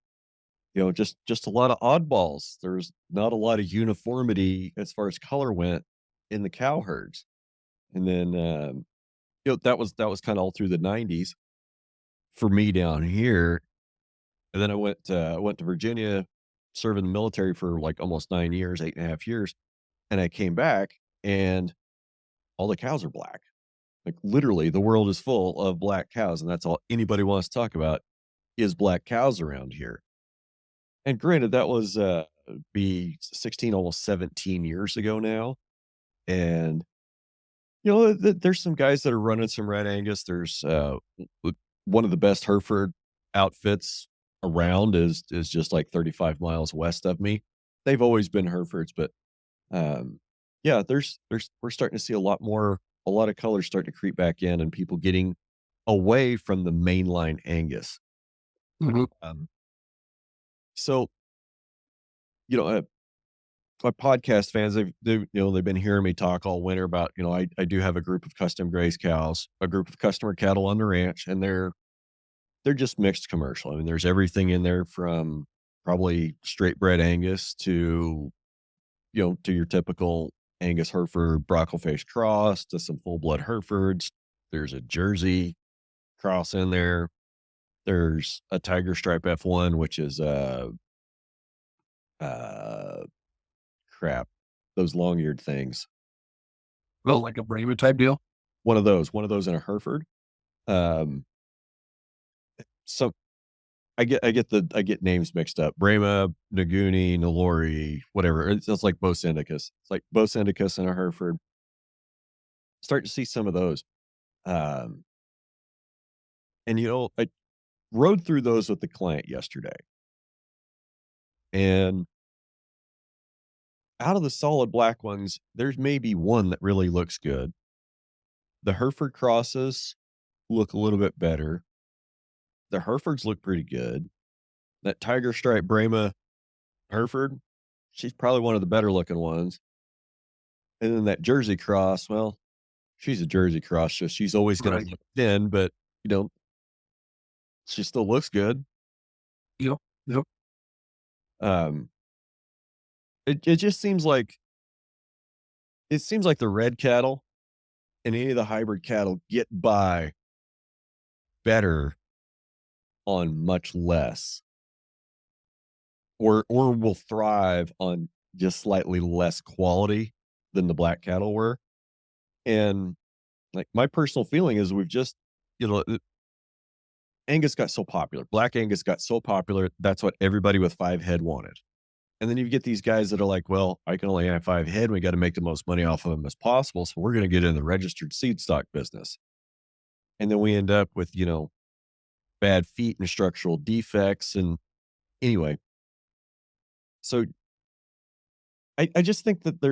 just a lot of oddballs. There's not a lot of uniformity as far as color went in the cow herds. And then, that was kind of all through the 90s for me down here. And then I went to Virginia, served in the military for like almost 9 years, 8.5 years. And I came back and all the cows are black. Like literally the world is full of black cows. And that's all anybody wants to talk about is black cows around here. And granted, that was be 16, almost 17 years ago now. And there's some guys that are running some red Angus. There's one of the best Hereford outfits around is just like 35 miles west of me. They've always been Herefords, but yeah, there's we're starting to see a lot of colors starting to creep back in, and people getting away from the mainline Angus. Mhm. Um, so you know, my podcast fans, they've been hearing me talk all winter about, I do have a group of custom graze cows, a group of customer cattle on the ranch, and they're just mixed commercial. I mean, there's everything in there from probably straight bred Angus to your typical Angus Hereford Brockleface cross to some full blood Herefords. There's a Jersey cross in there. There's a Tiger Stripe F1, which is uh crap, those long-eared things. Well, like a Brahma type deal. One of those in a Hereford. Um, so I get names mixed up. Brahma, Naguni, Nelore, whatever. It's like Bos Indicus. It's like Bos Indicus and a Hereford. Start to see some of those. Um, and I rode through those with the client yesterday. And out of the solid black ones, there's maybe one that really looks good. The Hereford crosses look a little bit better. The Herefords look pretty good. That Tiger Stripe Brahma Hereford, she's probably one of the better looking ones. And then that Jersey cross, well, she's a Jersey cross, so she's always gonna Right. look thin, but, you know, she still looks good. Yep. Yep. Um, it just seems like the red cattle and any of the hybrid cattle get by better on much less, or will thrive on just slightly less quality than the black cattle were. And, like, my personal feeling is we've just you know, Angus got so popular. Black Angus got so popular, that's what everybody with 5 head wanted. And then you get these guys that are like, "Well, I can only have 5 head, we gotta make the most money off of them as possible, so we're gonna get in the registered seed stock business." And then we end up with, bad feet and structural defects, and anyway, so I just think that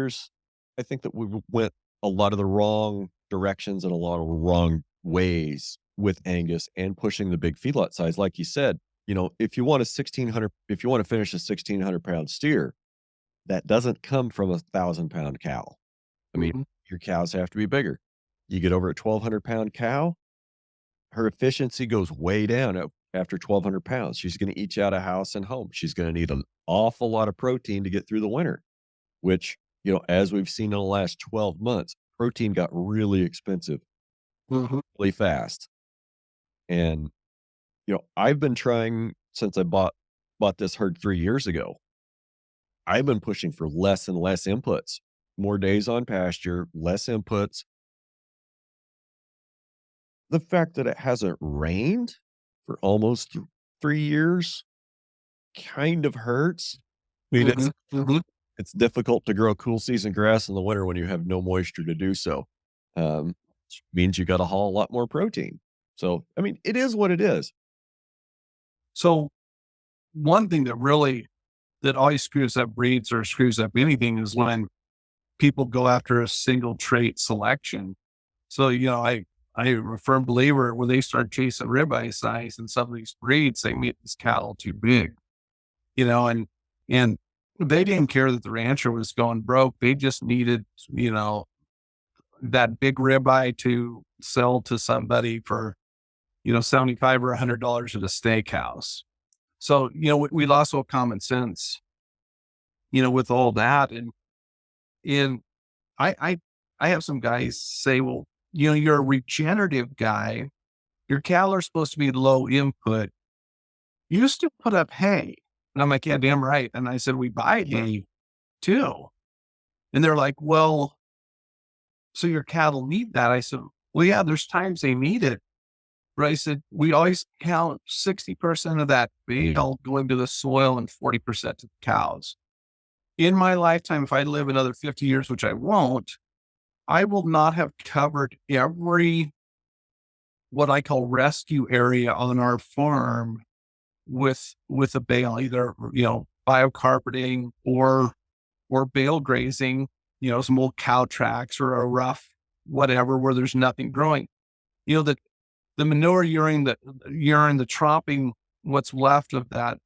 I think that we went a lot of the wrong directions and a lot of wrong ways with Angus and pushing the big feedlot size. Like you said, if you want to finish a 1,600 pound steer, that doesn't come from 1,000 pound cow. I mean, Mhm. your cows have to be bigger. You get over a 1,200 pound cow, her efficiency goes way down after 1,200 pounds. She's going to eat you out of house and home. She's going to need an awful lot of protein to get through the winter, which, as we've seen in the last 12 months, protein got really expensive Mhm. really fast. And, I've been trying since I bought this herd 3 years ago. I've been pushing for less and less inputs, more days on pasture, less inputs. The fact that it hasn't rained for almost 3 years kind of hurts. I mean, Mhm. Mhm. it's difficult to grow cool season grass in the winter when you have no moisture to do so. Which means you got to haul a lot more protein. So, I mean, it is what it is. So one thing that always screws up breeds or screws up anything is when people go after a single trait selection. So, I'm a firm believer when they start chasing ribeye size in some of these breeds, they make this cattle too big, and they didn't care that the rancher was going broke. They just needed, you know, that big ribeye to sell to somebody for, 75 or $100 at a steakhouse. So, we lost all common sense, with all that. And I, I, I have some guys say, well, you're a regenerative guy. Your cattle are supposed to be low input. You still put up hay. And I'm like, yeah, damn right. And I said, we buy hay too. And they're like, well, so your cattle need that. I said, well, yeah, there's times they need it. But I said, we always count 60% of that bale going to the soil and 40% to the cows. In my lifetime, if I live another 50 years, which I won't, I will not have covered every what I call rescue area on our farm with a bale, either, biocarpeting or bale grazing, some old cow tracks or a rough whatever where there's nothing growing. The manure urine, the chopping, what's left of that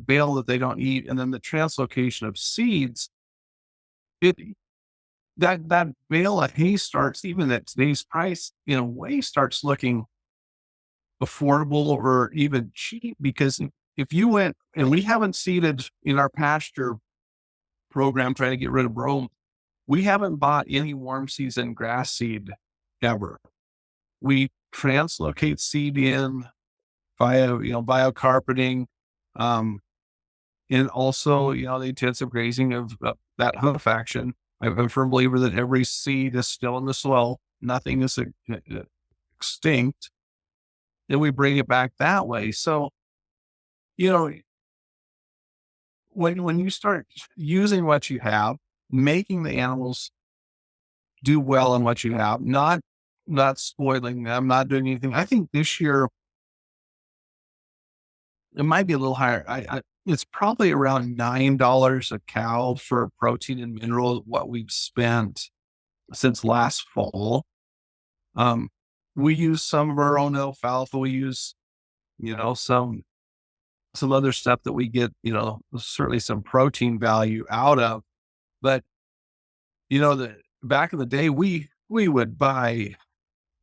bale that they don't eat, and then the translocation of seeds, it that bale of hay starts, even at today's price, in a way, starts looking affordable or even cheap, because if you went, and we haven't seeded in our pasture program trying to get rid of brome, we haven't bought any warm season grass seed ever. We translocate seed in via, biocarpeting, and also, the intensive grazing of that hoof action. I'm a firm believer that every seed is still in the soil. Nothing is extinct. Then we bring it back that way. So, you know, when you start using what you have, making the animals do well on what you have, not spoiling them, not doing anything. I think this year it might be a little higher. It's probably around $9 a cow for protein and mineral, what we've spent since last fall. We use some of our own alfalfa. We use, some other stuff that we get, certainly some protein value out of. But, the back in the day, we would buy,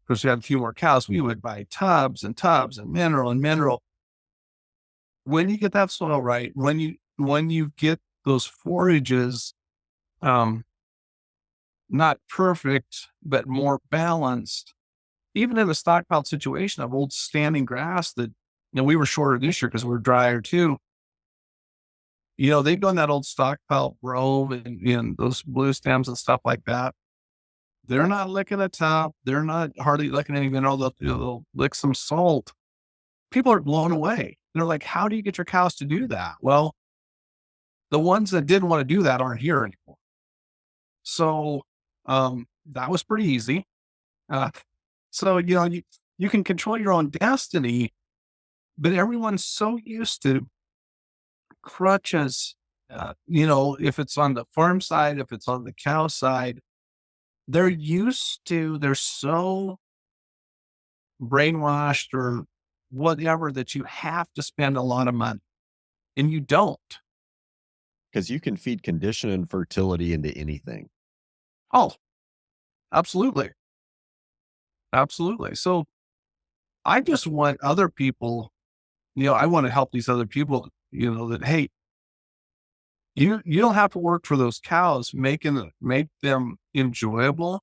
because we had a few more cows, we would buy tubs and tubs and mineral and mineral. When you get that soil right, when you get those forages, not perfect, but more balanced, even in a stockpile situation of old standing grass that, we were shorter this year because we're drier too. They've done that old stockpile brome and those blue stems and stuff like that. They're not licking the top. They're not hardly licking any mineral. They'll lick some salt. People are blown away. They're like, how do you get your cows to do that? Well, the ones that didn't want to do that aren't here anymore. So, that was pretty easy. So, you can control your own destiny, but everyone's so used to crutches. If it's on the farm side, if it's on the cow side, they're so brainwashed or whatever that you have to spend a lot of money, and you don't. Because you can feed condition and fertility into anything. Oh, absolutely. Absolutely. So I just want other people, I want to help these other people, that, hey, you don't have to work for those cows, make them enjoyable.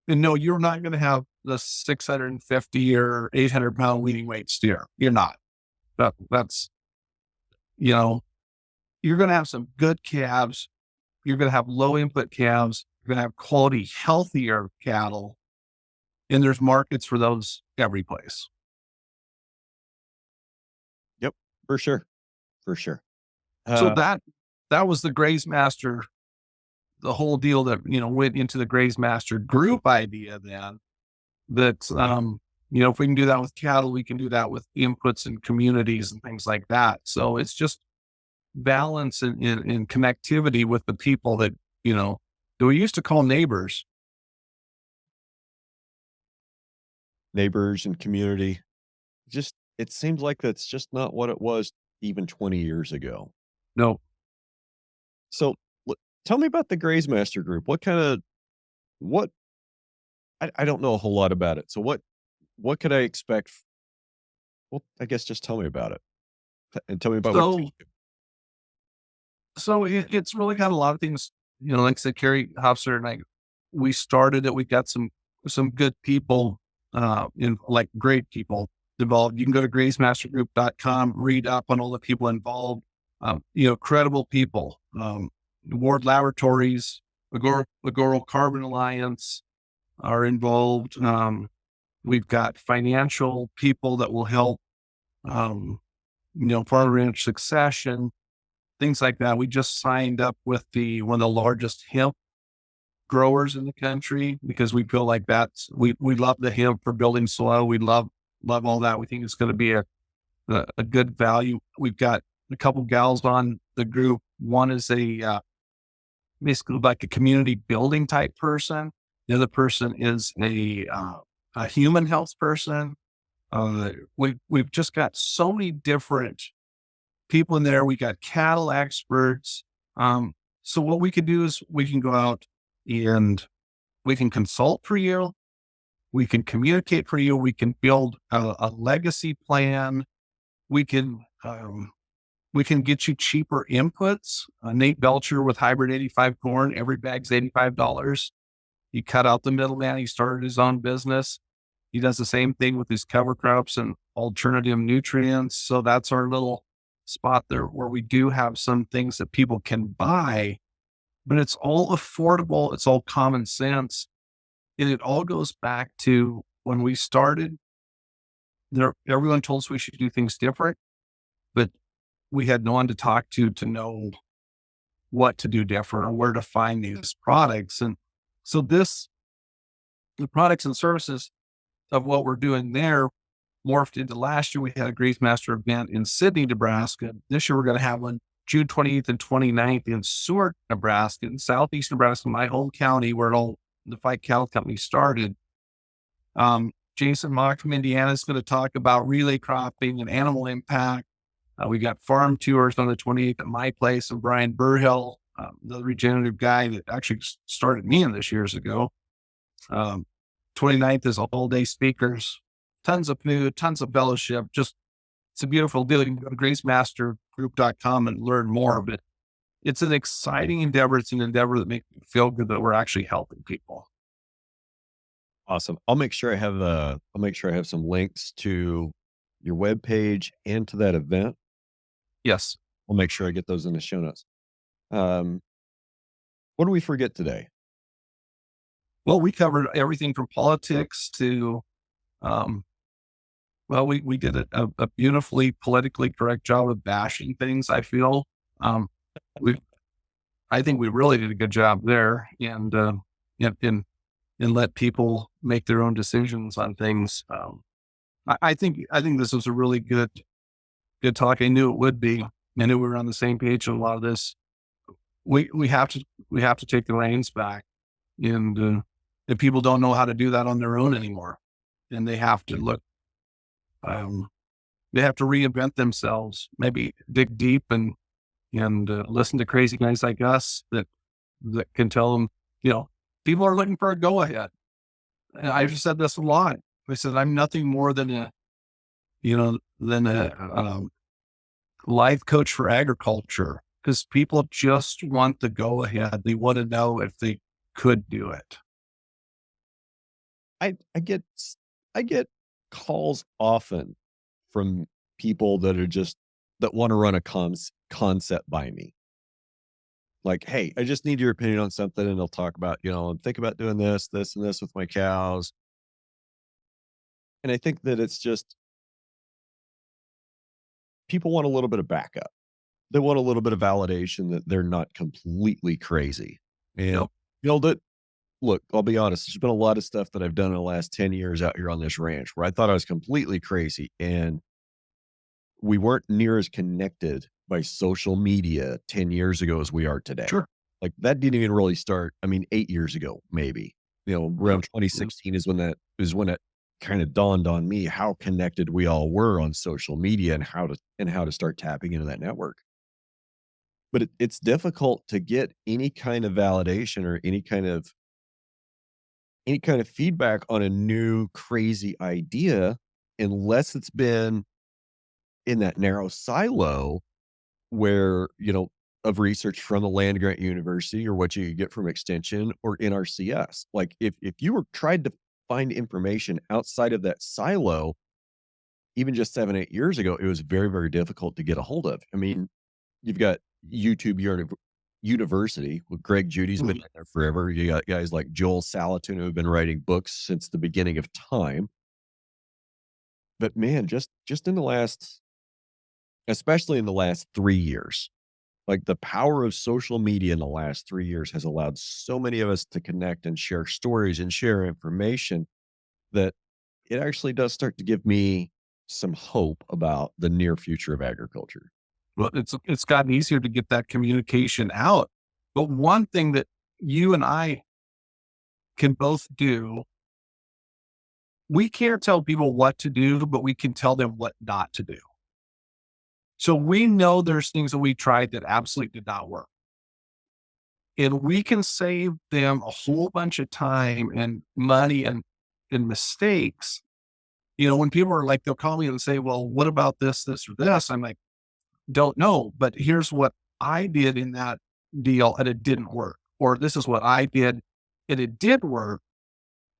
And no, you're not going to have the 650 or 800-pound weaning weight steer. You're not. That's, you're going to have some good calves. You're going to have low input calves. You're going to have quality, healthier cattle. And there's markets for those every place. Yep, for sure. For sure. So that was the Graze Master, the whole deal that, went into the Graze Master Group idea then. That, if we can do that with cattle, we can do that with inputs and communities and things like that. So it's just balance and connectivity with the people that, that we used to call neighbors. Neighbors and community. It seems like that's just not what it was even 20 years ago. No. So tell me about the Graze Master Group. What I don't know a whole lot about it. So what could I expect? Well, I guess just tell me about it. And tell me about what you So, it's really got a lot of things, like I said, Carrie Hofster and I, we started it. We got some good people, like great people involved. You can go to grazemastergroup.com, read up on all the people involved, credible people, Ward Laboratories, Agoro Carbon Alliance are involved. We've got financial people that will help, farm ranch succession, things like that. We just signed up with one of the largest hemp growers in the country because we feel like we love the hemp for building soil. We love all that. We think it's going to be a good value. We've got a couple gals on the group. One is basically like a community building type person. The other person is a human health person. We've just got so many different people in there. We got cattle experts. So what we can do is we can go out and we can consult for you. We can communicate for you. We can build a legacy plan. We can, we can get you cheaper inputs. Nate Belcher with Hybrid 85 corn, every bag's $85. He cut out the middleman. He started his own business. He does the same thing with his cover crops and alternative nutrients. So that's our little spot there where we do have some things that people can buy, but it's all affordable. It's all common sense. And it all goes back to when we started there, everyone told us we should do things different, but we had no one to talk to know what to do different or where to find these products. And so the products and services of what we're doing there morphed into last year. We had a Graze Master event in Sydney, Nebraska. This year we're going to have one June 28th and 29th in Seward, Nebraska, in southeast Nebraska, my home county where the Fike Cattle Company started. Jason Mock from Indiana is going to talk about relay cropping and animal impact. We got farm tours on the 28th at my place, and Brian Burhill, the regenerative guy that actually started me in this years ago. 29th is all day speakers, tons of food, tons of fellowship. Just, it's a beautiful deal. You can go to grazemastergroup.com and learn more, but it's an exciting endeavor. It's an endeavor that makes me feel good that we're actually helping people. Awesome. I'll make sure I have some links to your webpage and to that event. Yes. I'll make sure I get those in the show notes. What do we forget today? Well, we covered everything from politics to, we did a beautifully politically correct job of bashing things. I feel, I think we really did a good job there, and let people make their own decisions on things. I think this was a really good talk. I knew it would be. I knew we were on the same page on a lot of this. We have to take the reins back, and people don't know how to do that on their own anymore, and they have to look. They have to reinvent themselves. Maybe dig deep and listen to crazy guys like us that can tell them, people are looking for a go ahead. And I just said this a lot. I said, I'm nothing more than a life coach for agriculture, because people just want the go ahead. They want to know if they could do it. I get calls often from people that want to run a concept by me. Like, hey, I just need your opinion on something. And they'll talk about, I'm thinking about doing this, this, and this with my cows. And I think that it's just, people want a little bit of backup. They want a little bit of validation that they're not completely crazy. And, Yep. Look, I'll be honest, there's been a lot of stuff that I've done in the last 10 years out here on this ranch where I thought I was completely crazy. And we weren't near as connected by social media 10 years ago as we are today. Sure. Like, that didn't even really start. 8 years ago, maybe, around 2016 is when it kind of dawned on me how connected we all were on social media and how to start tapping into that network. But it's difficult to get any kind of validation or any kind of feedback on a new crazy idea unless it's been in that narrow silo where, of research from a land grant university or what you could get from extension or NRCS. Like if you were tried to find information outside of that silo, even just 7, 8 years ago, it was very, very difficult to get a hold of. I mean, you've got University with Greg Judy's been Mhm. there forever. You got guys like Joel Salatin who have been writing books since the beginning of time. But man, just in the last especially in the last 3 years, like, the power of social media in the last 3 years has allowed so many of us to connect and share stories and share information that it actually does start to give me some hope about the near future of agriculture. Well, it's gotten easier to get that communication out. But one thing that you and I can both do, we can't tell people what to do, but we can tell them what not to do. So we know there's things that we tried that absolutely did not work. And we can save them a whole bunch of time and money and mistakes. When people are like, they'll call me and say, well, what about this, this, or this? I'm like, don't know, but here's what I did in that deal and it didn't work. Or this is what I did and it did work.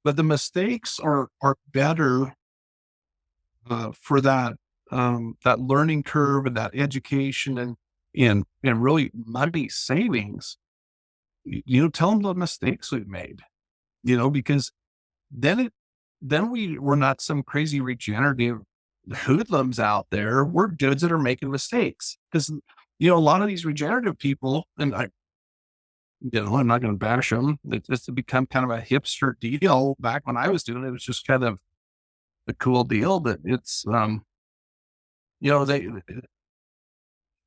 But the mistakes are better for that learning curve and that education and really money savings. Tell them the mistakes we've made. Because then we're not some crazy regenerative hoodlums out there. We're dudes that are making mistakes because a lot of these regenerative people, and I'm not going to bash them. It's become kind of a hipster deal. Back when I was doing it, it was just kind of a cool deal. But it's you know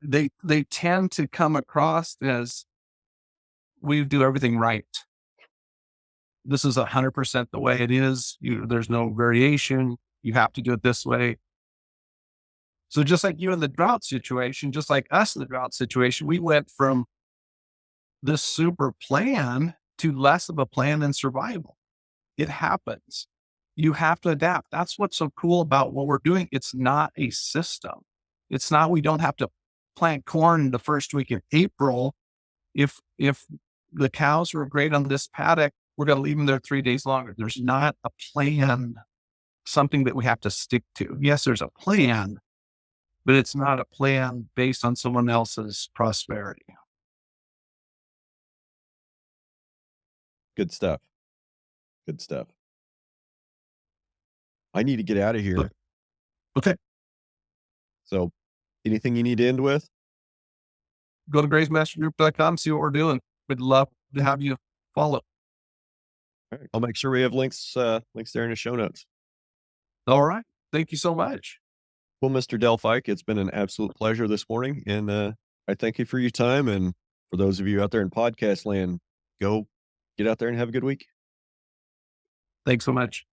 they tend to come across as we do everything right. This is 100% the way it is. There's no variation. You have to do it this way. So just like you in the drought situation, just like us in the drought situation, we went from this super plan to less of a plan and survival. It happens. You have to adapt. That's what's so cool about what we're doing. It's not a system. It's not, we don't have to plant corn the first week in April. If the cows are great on this paddock, we're going to leave them there 3 days longer. There's not a plan, something that we have to stick to. Yes, there's a plan, but it's not a plan based on someone else's prosperity. Good stuff. Good stuff. I need to get out of here. Okay. So, anything you need to end with? Go to grazemastergroup.com, see what we're doing. We'd love to have you follow. All right. I'll make sure we have links there in the show notes. All right. Thank you so much. Well, Mr. Del Fike, it's been an absolute pleasure this morning. And I thank you for your time. And for those of you out there in podcast land, go get out there and have a good week. Thanks so much.